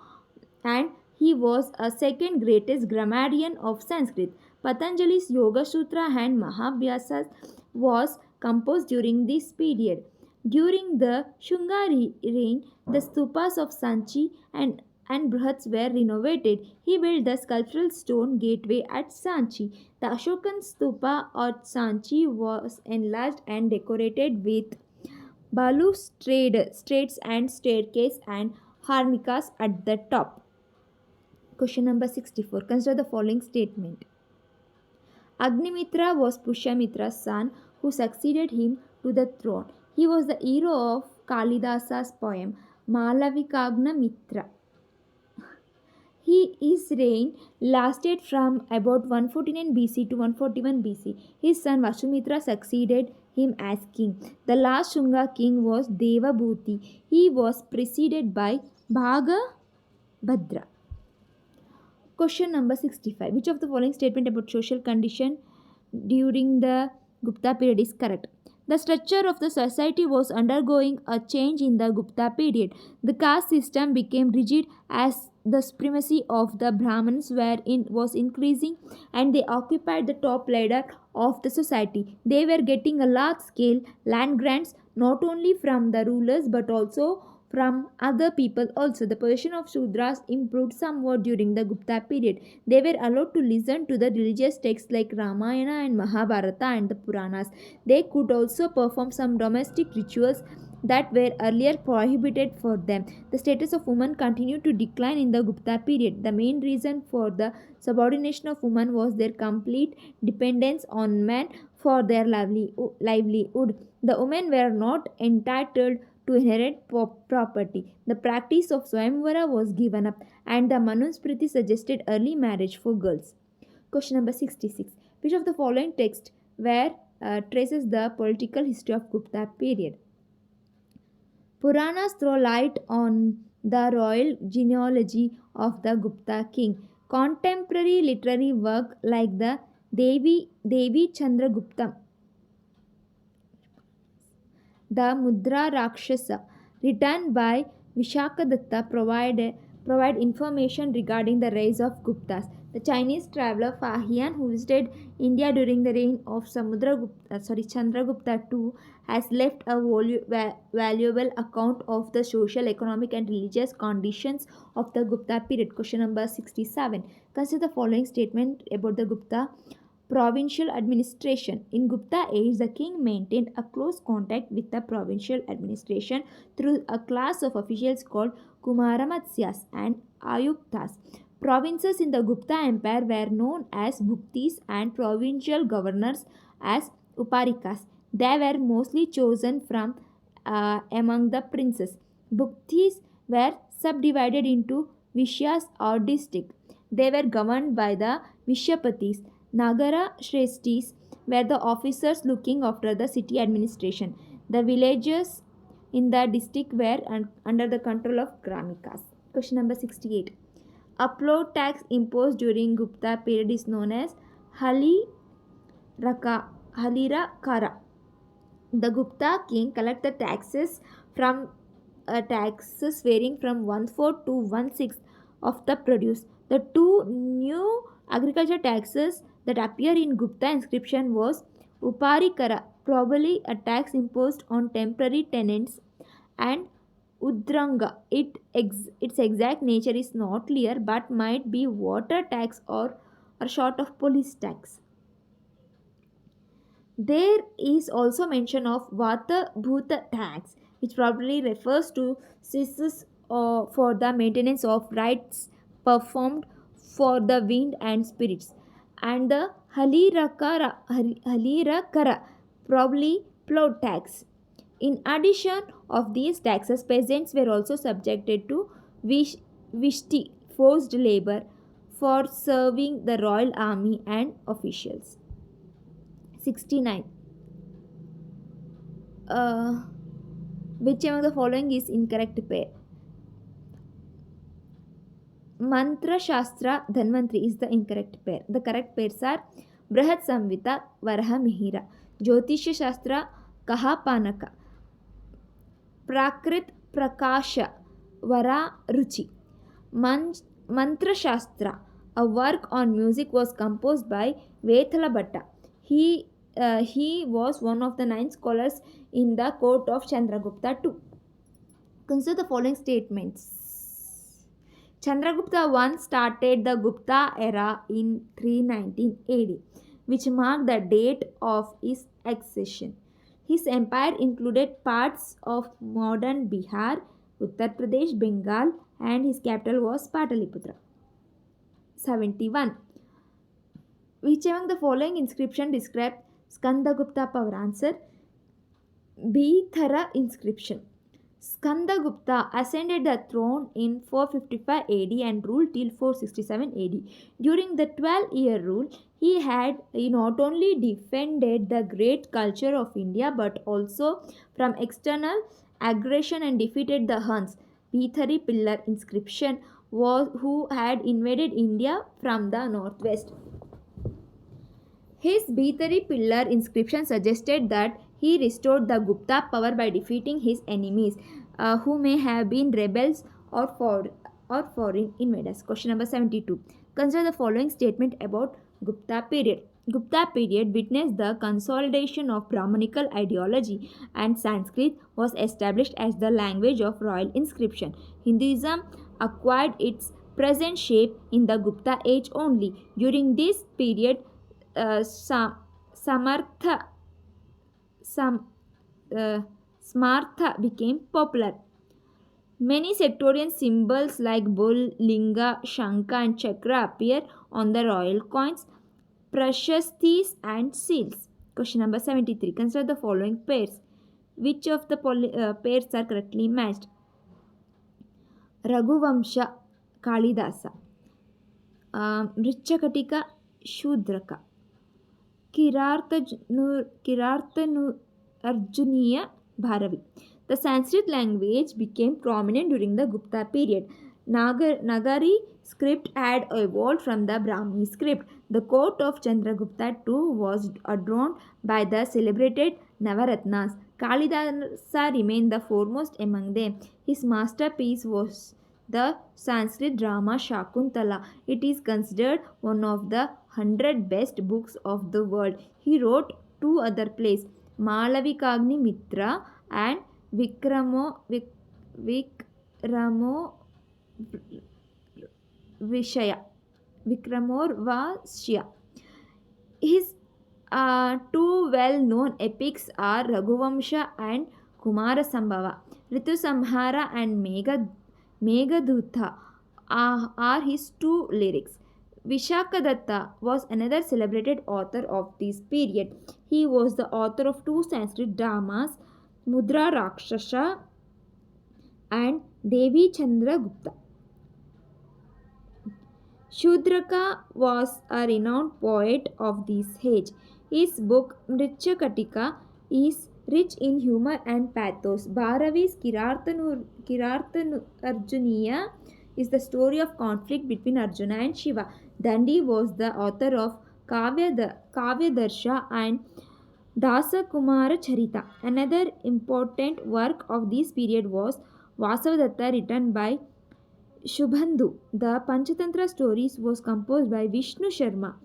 and he was a second greatest grammarian of Sanskrit. Patanjali's Yoga Sutra and Mahabhyasa was composed during this period. During the Shunga reign, the stupas of Sanchi and Brihats were renovated. He built the sculptural stone gateway at Sanchi. The Ashokan stupa at Sanchi was enlarged and decorated with balustrades and staircase and harmikas at the top. Question number 64. Consider the following statement. Agnimitra was Pushyamitra's son who succeeded him to the throne. He was the hero of Kalidasa's poem Malavikagna Mitra. His reign lasted from about 149 BC to 141 BC. His son Vashumitra succeeded him as king. The last Shunga king was Devabhuti. He was preceded by Bhagabhadra. Question number 65. Which of the following statement about social condition during the Gupta period is correct? The structure of the society was undergoing a change in the Gupta period. The caste system became rigid as the supremacy of the Brahmins was increasing and they occupied the top ladder of the society. They were getting a large scale land grants not only from the rulers but also from other people also. The position of Shudras improved somewhat during the Gupta period. They were allowed to listen to the religious texts like Ramayana and Mahabharata and the Puranas. They could also perform some domestic rituals that were earlier prohibited for them. The status of women continued to decline in the Gupta period. The main reason for the subordination of women was their complete dependence on men for their livelihood. The women were not entitled to inherit property. The practice of Swayamvara was given up, and the Manusmriti suggested early marriage for girls. Question number 66. Which of the following text where traces the political history of Gupta period? Puranas throw light on the royal genealogy of the Gupta king. Contemporary literary work like the Devi Chandraguptam, the Mudra Rakshasa, written by Vishakadatta, provide information regarding the rise of Guptas. The Chinese traveler Fahian, who visited India during the reign of Chandragupta II, has left a valuable account of the social, economic, and religious conditions of the Gupta period. Question number 67. Consider the following statement about the Gupta provincial administration. In Gupta age, the king maintained a close contact with the provincial administration through a class of officials called Kumaramatsya's and Ayuktas. Provinces in the Gupta Empire were known as Bhuktis and provincial governors as Uparikas. They were mostly chosen from among the princes. Bhuktis were subdivided into Vishyas or districts. They were governed by the Vishyapatis. Nagara Shreshtis were the officers looking after the city administration. The villages in the district were under the control of Gramikas. Question number 68. Upload tax imposed during Gupta period is known as Halira Kara. The Gupta king collected taxes from taxes varying from 1/4 to 1/6 of the produce. The two new agriculture taxes that appear in Gupta inscription was Uparikara, probably a tax imposed on temporary tenants, and Udranga. Its exact nature is not clear but might be water tax or sort of police tax. There is also mention of Vata Bhuta tax, which probably refers to cesses for the maintenance of rites performed for the wind and spirits, and the Halirakara, probably plough tax. In addition of these taxes, peasants were also subjected to Vishti, forced labor, for serving the royal army and officials. 69. Which among the following is incorrect pair? Mantra Shastra Dhanvantri is the incorrect pair. The correct pairs are Brahat Samvita Varaha Mihira, Jyotishya Shastra Kahapanaka, Prakrit Prakasha Vara Ruchi. Mantra Shastra, a work on music, was composed by Vethala Bhatta. He was one of the 9 scholars in the court of Chandragupta II. Consider the following statements. Chandragupta I started the Gupta era in 319 AD, which marked the date of his accession. His empire included parts of modern Bihar, Uttar Pradesh, Bengal, and his capital was Pataliputra. 71. Which among the following inscription describe Skandagupta power? Answer: Bhithara inscription. Skandagupta ascended the throne in 455 AD and ruled till 467 AD. During the 12-year rule, he not only defended the great culture of India but also from external aggression and defeated the Huns. Bhithari pillar inscription who had invaded India from the northwest. His Bhithari pillar inscription suggested that he restored the Gupta power by defeating his enemies, who may have been rebels or foreign invaders. Question number 72. Consider the following statement about Gupta period. Gupta period witnessed the consolidation of Brahmanical ideology, and Sanskrit was established as the language of royal inscription. Hinduism acquired its present shape in the Gupta age only. During this period, Samartha, Sam, Smartha became popular. Many sectorial symbols like bull, linga, shankha, and chakra appear on the royal coins, prashastis, and seals. Question number 73. Consider the following pairs. Which of the pairs are correctly matched? Raghuvamsha Kalidasa, Richakatika Shudraka, Kirartanu Arjuniya Bharavi. The Sanskrit language became prominent during the Gupta period. Nagari script had evolved from the Brahmi script. The court of Chandragupta too was adorned by the celebrated Navaratnas. Kalidasa remained the foremost among them. His masterpiece was the Sanskrit drama Shakuntala. It is considered one of the 100 best books of the world. He wrote two other plays, Malavikagni Mitra and Vikramo Vishaya. Vikramorvashya. His two well-known epics are Raghuvamsha and Kumara Sambhava. Ritu Samhara and Meghaduta are his two lyrics. Vishakadatta was another celebrated author of this period. He was the author of two Sanskrit dramas, Mudra Rakshasa and Devi Chandragupta. Shudraka was a renowned poet of this age. His book Mrichakatika is rich in humor and pathos. Bharavi's Kirartanu Arjuniya is the story of conflict between Arjuna and Shiva. Dandi was the author of Kavyadarsha and Dasa Kumara Charita. Another important work of this period was Vasavadatta, written by Shubhandhu. The Panchatantra stories was composed by Vishnu Sharma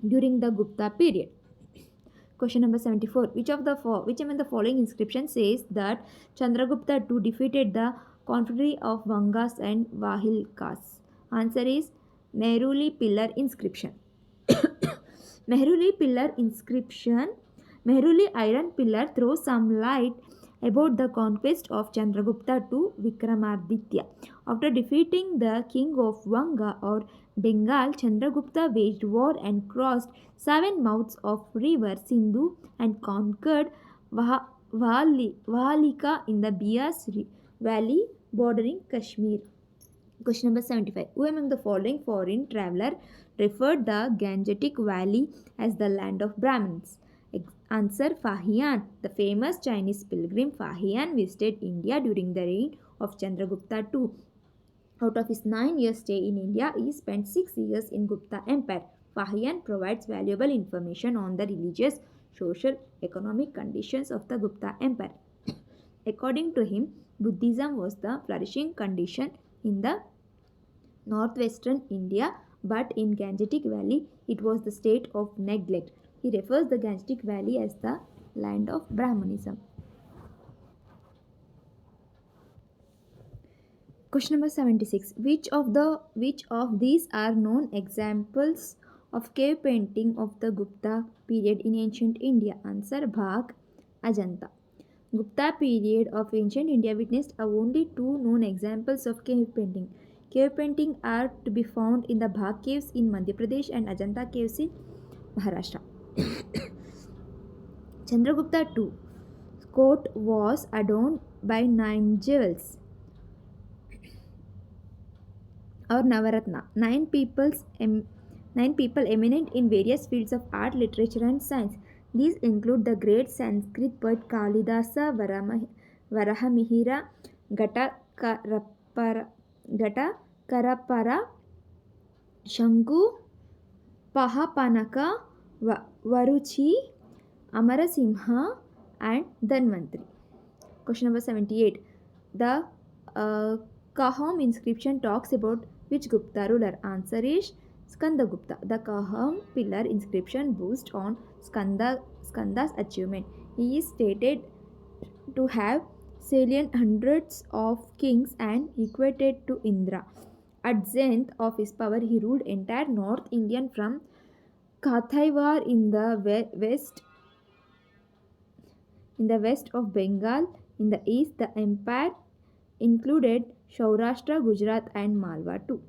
during the Gupta period. Question number 74. Which among the following inscription says that Chandragupta II defeated the confederacy of Vangas and Vahilkas? Answer is Mehruli pillar inscription. Mehruli iron pillar throws some light about the conquest of Chandragupta to Vikramaditya. After defeating the king of Vanga or Bengal, Chandragupta waged war and crossed 7 mouths of river Sindhu and conquered Vahalika in the Bias valley bordering Kashmir. Question number 75. Who among the following foreign traveler referred the Gangetic Valley as the land of Brahmins? Answer Fahian. The famous Chinese pilgrim Fahian visited India during the reign of Chandragupta II. Out of his 9-year stay in India, he spent 6 years in Gupta Empire. Fahian provides valuable information on the religious, social, economic conditions of the Gupta Empire. According to him, Buddhism was the flourishing condition in the northwestern India, but in Gangetic Valley it was the state of neglect. He refers the Gangetic Valley as the land of Brahmanism. Question number 76. Which of these are known examples of cave painting of the Gupta period in ancient India? Answer Bhag, Ajanta. Gupta period of ancient India witnessed only two known examples of cave painting. Cave painting are to be found in the Bhag caves in Madhya Pradesh and Ajanta caves in Maharashtra. Chandragupta II court was adorned by 9 jewels or Navaratna, 9 people eminent in various fields of art, literature and science. These include the great Sanskrit poet Kalidasa, Varahamihira, Karapara, Shanku, Pahapanaka, Varuchi, Amarasimha and Dhanvantri. Question number 78. The Kahom inscription talks about which Gupta ruler? Answer is Skandagupta, the Kaham pillar inscription boasts on Skanda's achievement. He is stated to have slain hundreds of kings and equated to Indra. At zenith of his power, he ruled entire North India from Kathaiwar in the west of Bengal. In the east, the empire included Saurashtra, Gujarat, and Malwa too.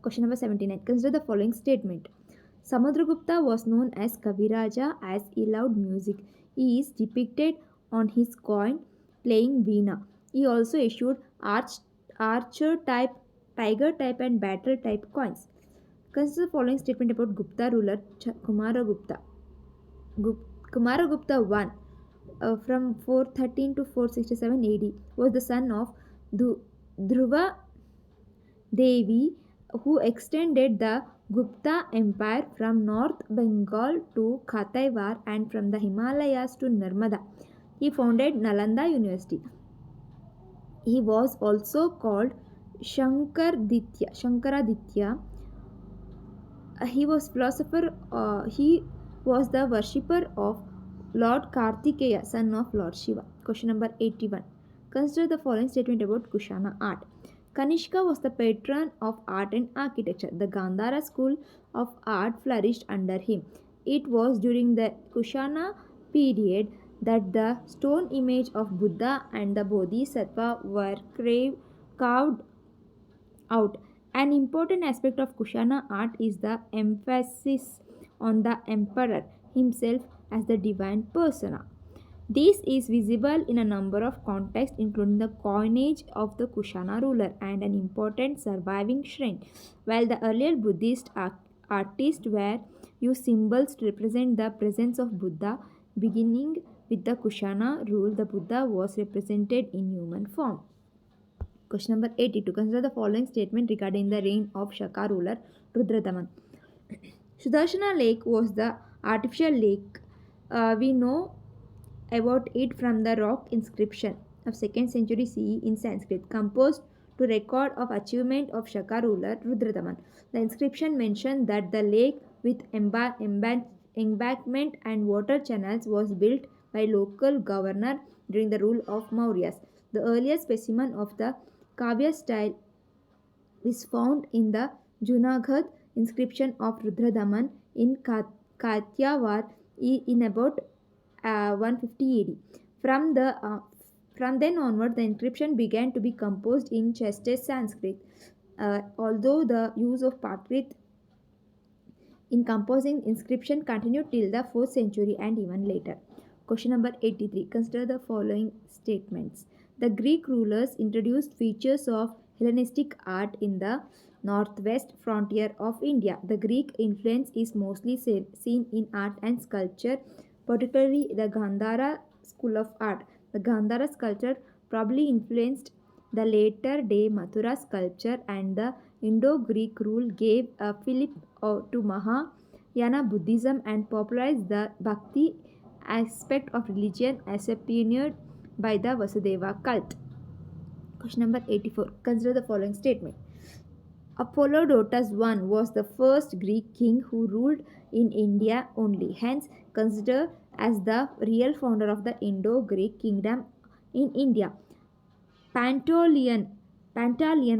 Question number 79. Consider the following statement. Samudragupta was known as Kaviraja as he loved music. He is depicted on his coin playing veena. He also issued archer type, tiger type, and battle type coins. Consider the following statement about Gupta ruler Kumaragupta. Kumaragupta I, from 413 to 467 AD, was the son of Dhruva Devi, who extended the Gupta Empire from North Bengal to Kataiwar and from the Himalayas to Narmada. He founded Nalanda University. He was also called Shankaraditya. He was philosopher. He was the worshipper of Lord Kartikeya, son of Lord Shiva. Question number 81. Consider the following statement about Kushana art. Kanishka was the patron of art and architecture. The Gandhara school of art flourished under him. It was during the Kushana period that the stone image of Buddha and the Bodhisattva were carved out. An important aspect of Kushana art is the emphasis on the emperor himself as the divine persona. This is visible in a number of contexts, including the coinage of the Kushana ruler and an important surviving shrine. While the earlier Buddhist artists were used symbols to represent the presence of Buddha, beginning with the Kushana rule, the Buddha was represented in human form. Question number 82. Consider the following statement regarding the reign of Shaka ruler Rudradaman. Sudarshana Lake was the artificial lake. We know about it from the rock inscription of 2nd century CE in Sanskrit, composed to record of achievement of Shaka ruler Rudradaman. The inscription mentioned that the lake with embankment and water channels was built by local governor during the rule of Mauryas. The earliest specimen of the Kavya style is found in the Junagadh inscription of Rudradaman in Kathiawar in about 150 AD. From then onward, the inscription began to be composed in Cheste Sanskrit, although the use of Prakrit in composing inscription continued till the 4th century and even later. Question number 83. Consider the following statements. The Greek rulers introduced features of Hellenistic art in the northwest frontier of India. The Greek influence is mostly seen in art and sculpture, particularly the Gandhara school of art. The Gandhara sculpture probably influenced the later day Mathura sculpture, and the Indo-Greek rule gave a fillip to Mahayana Buddhism and popularized the Bhakti aspect of religion as pioneered by the Vasudeva cult. Question number 84. Consider the following statement. Apollodotus I was the first Greek king who ruled in India only, hence considered as the real founder of the Indo-Greek kingdom in India. Pantaleon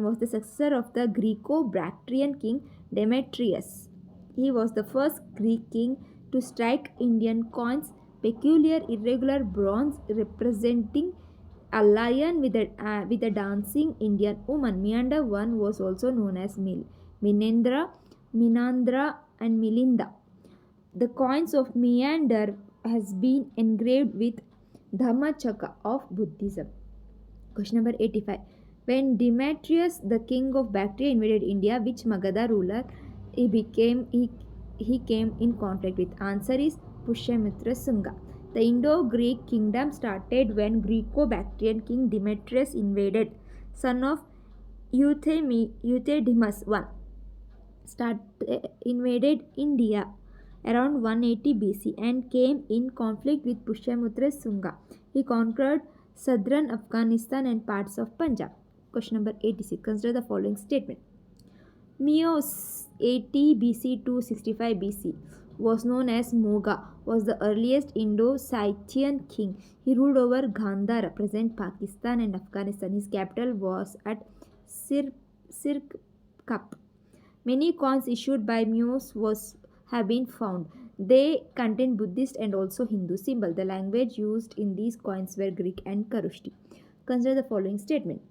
was the successor of the Greco-Bactrian king Demetrius. He was the first Greek king to strike Indian coins, peculiar irregular bronze representing a lion with a dancing Indian woman. Meander I was also known as Minandra, and Milinda. The coins of Meander has been engraved with Dhammachakra of Buddhism. Question number 85. When Demetrius, the king of Bactria, invaded India, which Magadha ruler he came in conflict with? Answer is Pushyamitra Sunga. The Indo-Greek kingdom started when Greco-Bactrian king Demetrius invaded, son of Euthydemus I, invaded India around 180 BC and came in conflict with Pushyamitra Sunga. He conquered southern Afghanistan and parts of Punjab. Question number 86. Consider the following statement. Meos 80 BC to 65 BC was known as Moga, was the earliest Indo-Scythian king. He ruled over Gandhara, present Pakistan and Afghanistan. His capital was at Sir Sirkap. Many coins issued by Meos was have been found. They contain Buddhist and also Hindu symbol. The language used in these coins were Greek and Kharoshthi. Consider the following statement.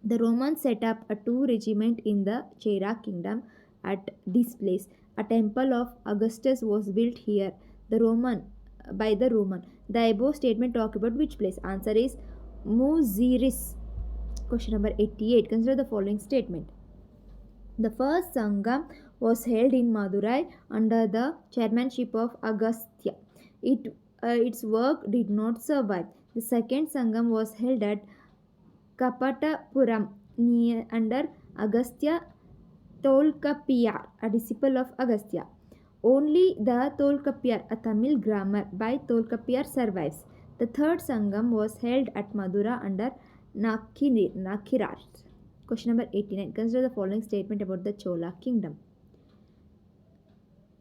The Romans set up a two regiment in the Cheira kingdom at this place. A temple of Augustus was built here. The Roman by the Roman. The above statement talk about which place? Answer is Muziris. Question number 88. Consider the following statement. The first Sangam was held in Madurai under the chairmanship of Agastya. Its work did not survive. The second Sangam was held at Kapatapuram under Agastya Tolkapiyar, a disciple of Agastya. Only the Tolkapiyar, a Tamil grammar by Tolkapiyar, survives. The third Sangam was held at Madura under Nakirar. Question number 89. Consider the following statement about the Chola kingdom.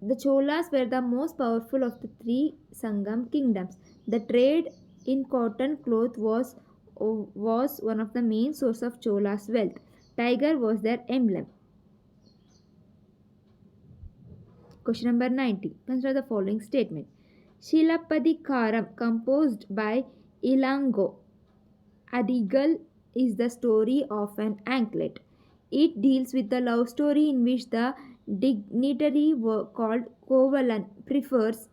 The Cholas were the most powerful of the three Sangam kingdoms. The trade in cotton cloth was one of the main source of Chola's wealth. Tiger was their emblem. Question number 90. Consider the following statement. Shilapadikaram, composed by Ilango Adigal, is the story of an anklet. It deals with the love story in which the dignitary called Kovalan prefers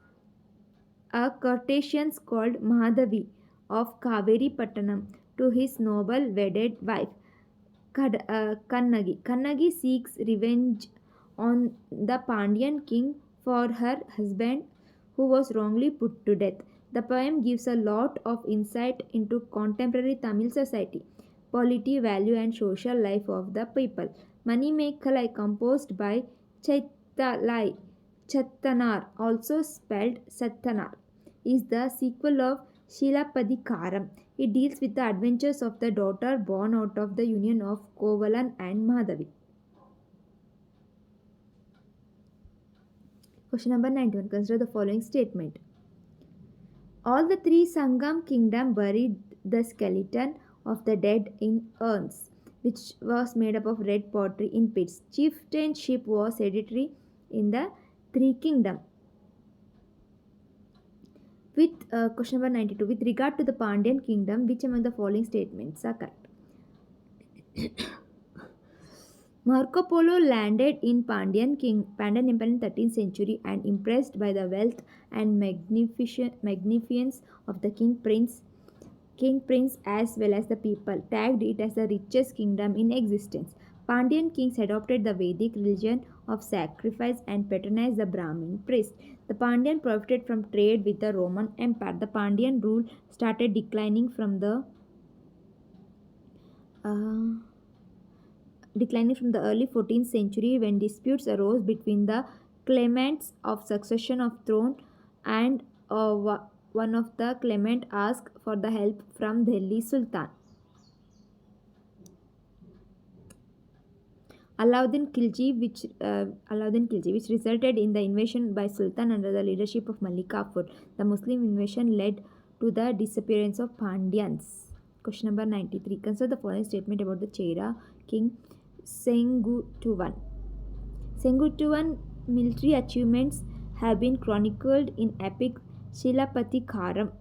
a courtesan called Madhavi of Kaveri Pattanam to his noble wedded wife Kannagi. Kannagi seeks revenge on the Pandyan king for her husband who was wrongly put to death. The poem gives a lot of insight into contemporary Tamil society, polity, value, and social life of the people. Manimekhalai, composed by Chaitalai Chattanar, also spelled Sattanar, is the sequel of Shilapadikaram. It deals with the adventures of the daughter born out of the union of Kovalan and Madhavi. Question number 91. Consider the following statement. All the three Sangam kingdom buried the skeleton of the dead in urns, which was made up of red pottery in pits. Chieftainship was hereditary in the three kingdom. With question number 92, with regard to the Pandyan kingdom, which among the following statements are correct? Marco Polo landed in Pandan Empire in 13th century and impressed by the wealth and magnificence of the king prince as well as the people, tagged it as the richest kingdom in existence. Pandyan kings adopted the Vedic religion of sacrifice and patronized the Brahmin priest. The Pandyan profited from trade with the Roman Empire. The Pandyan rule started uh, declining from the early 14th century when disputes arose between the claimants of succession of throne and one of the claimant asked for the help from Delhi Sultan. Alauddin Khilji, which resulted in the invasion by Sultan under the leadership of Malik Kafur. The Muslim invasion led to the disappearance of Pandyans. Question number 93. Consider the following statement about the Cheira king Sengutuvan. Sengutuvan military achievements have been chronicled in epic Shilapatikaram,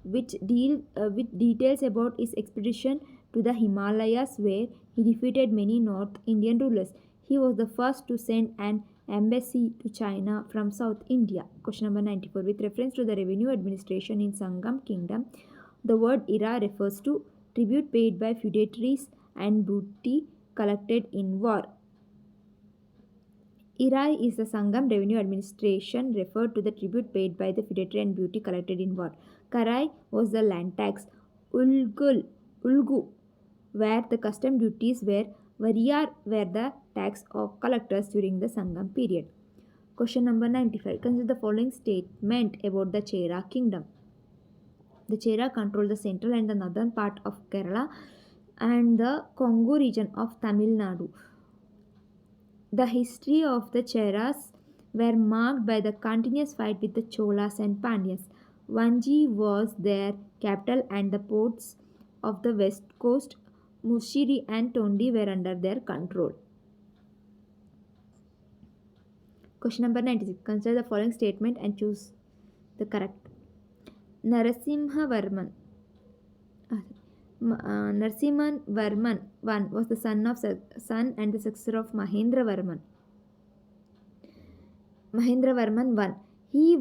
which with details about his expedition to the Himalayas where he defeated many North Indian rulers. He was the first to send an embassy to China from South India. Question number 94. With reference to the revenue administration in Sangam kingdom, the word ira refers to tribute paid by feudatories and booty collected in war. Irai is the Sangam revenue administration referred to the tribute paid by the feudatory and booty collected in war. Karai was the land tax. Ulgu, where the custom duties were. Variyar were the tax of collectors during the Sangam period. Question number 95. Consider the following statement about the Chera kingdom. The Chera controlled the central and the northern part of Kerala and the Kongu region of Tamil Nadu. The history of the Cheras were marked by the continuous fight with the Cholas and Pandyas. Vanji was their capital and the ports of the west coast, Mushiri and Tondi, were under their control. Question number 96. Consider the following statement and choose the correct. Narasimhavarman. Narasimhan Varman I was the son and the successor of Mahendravarman I. He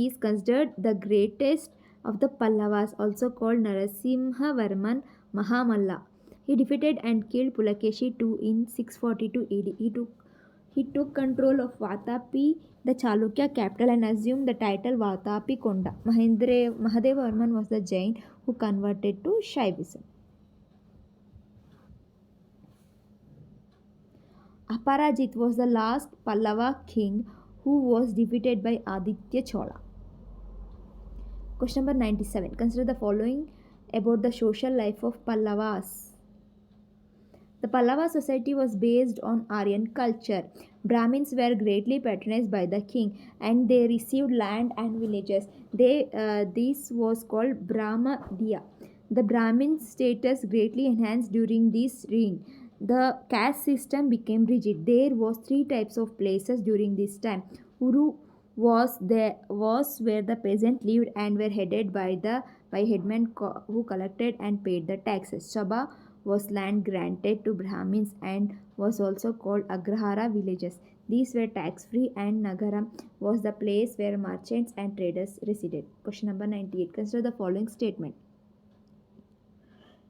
is considered the greatest of the Pallavas, also called Narasimhavarman Mahamalla. He defeated and killed Pulakeshi II in 642 AD. He took control of Vatapi, the Chalukya capital, and assumed the title Vatapi Konda. Mahadevavarman was the Jain who converted to Shaivism. Aparajit was the last Pallava king who was defeated by Aditya Chola. Question number 97. Consider the following about the social life of Pallavas. The Pallava society was based on Aryan culture. Brahmins were greatly patronized by the king and they received land and villages. This was called Brahmadiya. The Brahmin status greatly enhanced during this reign. The caste system became rigid. There was three types of places during this time. Uru was where the peasant lived and were headed by headmen who collected and paid the taxes. Sabha was land granted to Brahmins and was also called Agrahara villages. These were tax free, and Nagaram was the place where merchants and traders resided. Question number 98. Consider the following statement.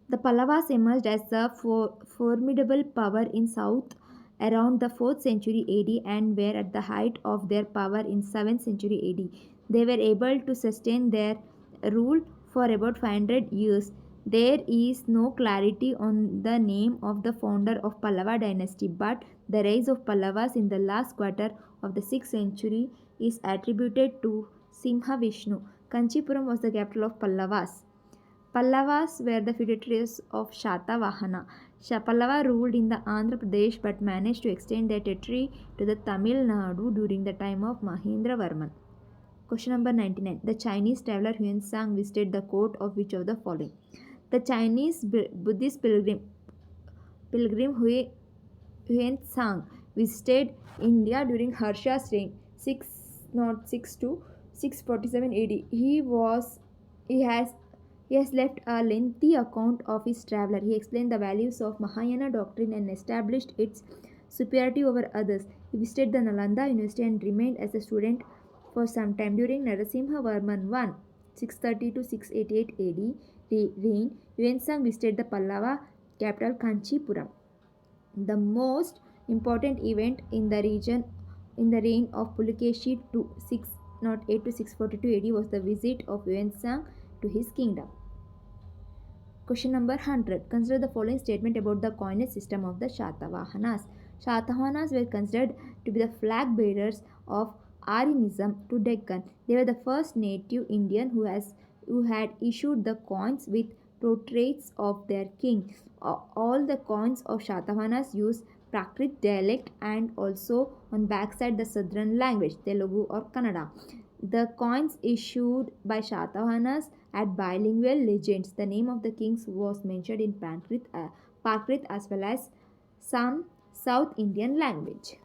The Pallavas emerged as a formidable power in south around the 4th century AD and were at the height of their power in 7th century AD. They were able to sustain their rule for about 500 years. There is no clarity on the name of the founder of Pallava dynasty, but the rise of Pallavas in the last quarter of the 6th century is attributed to Simhavishnu. Kanchipuram was the capital of Pallavas. Pallavas were the feudatories of Shatavahana. Pallava ruled in the Andhra Pradesh but managed to extend their territory to the Tamil Nadu during the time of Mahendravarman. Question number 99. The Chinese traveler Huan Sang visited the court of which of the following? The Chinese Buddhist pilgrim Huan Sang visited India during Harsha's reign 606 to 647 AD. He has left a lengthy account of his traveler. He explained the values of Mahayana doctrine and established its superiority over others. He visited the Nalanda University and remained as a student for some time. During Narasimhavarman I, 630 to 688 AD reign, Yuan Sang visited the Pallava capital Kanchipuram. The most important event in the reign of Pulakeshi II, 608 to 642 AD, was the visit of Yuan Sang to his kingdom. Question number 100. Consider the following statement about the coinage system of the Shatavahanas. Shatavahanas were considered to be the flag bearers of Aryanism to Deccan. They were the first native Indian who had issued the coins with portraits of their king. All the coins of Shatavahanas use Prakrit dialect and also on backside the southern language, Telugu or Kannada. The coins issued by Shatavahanas had bilingual legends. The name of the kings was mentioned in Prakrit as well as some South Indian language.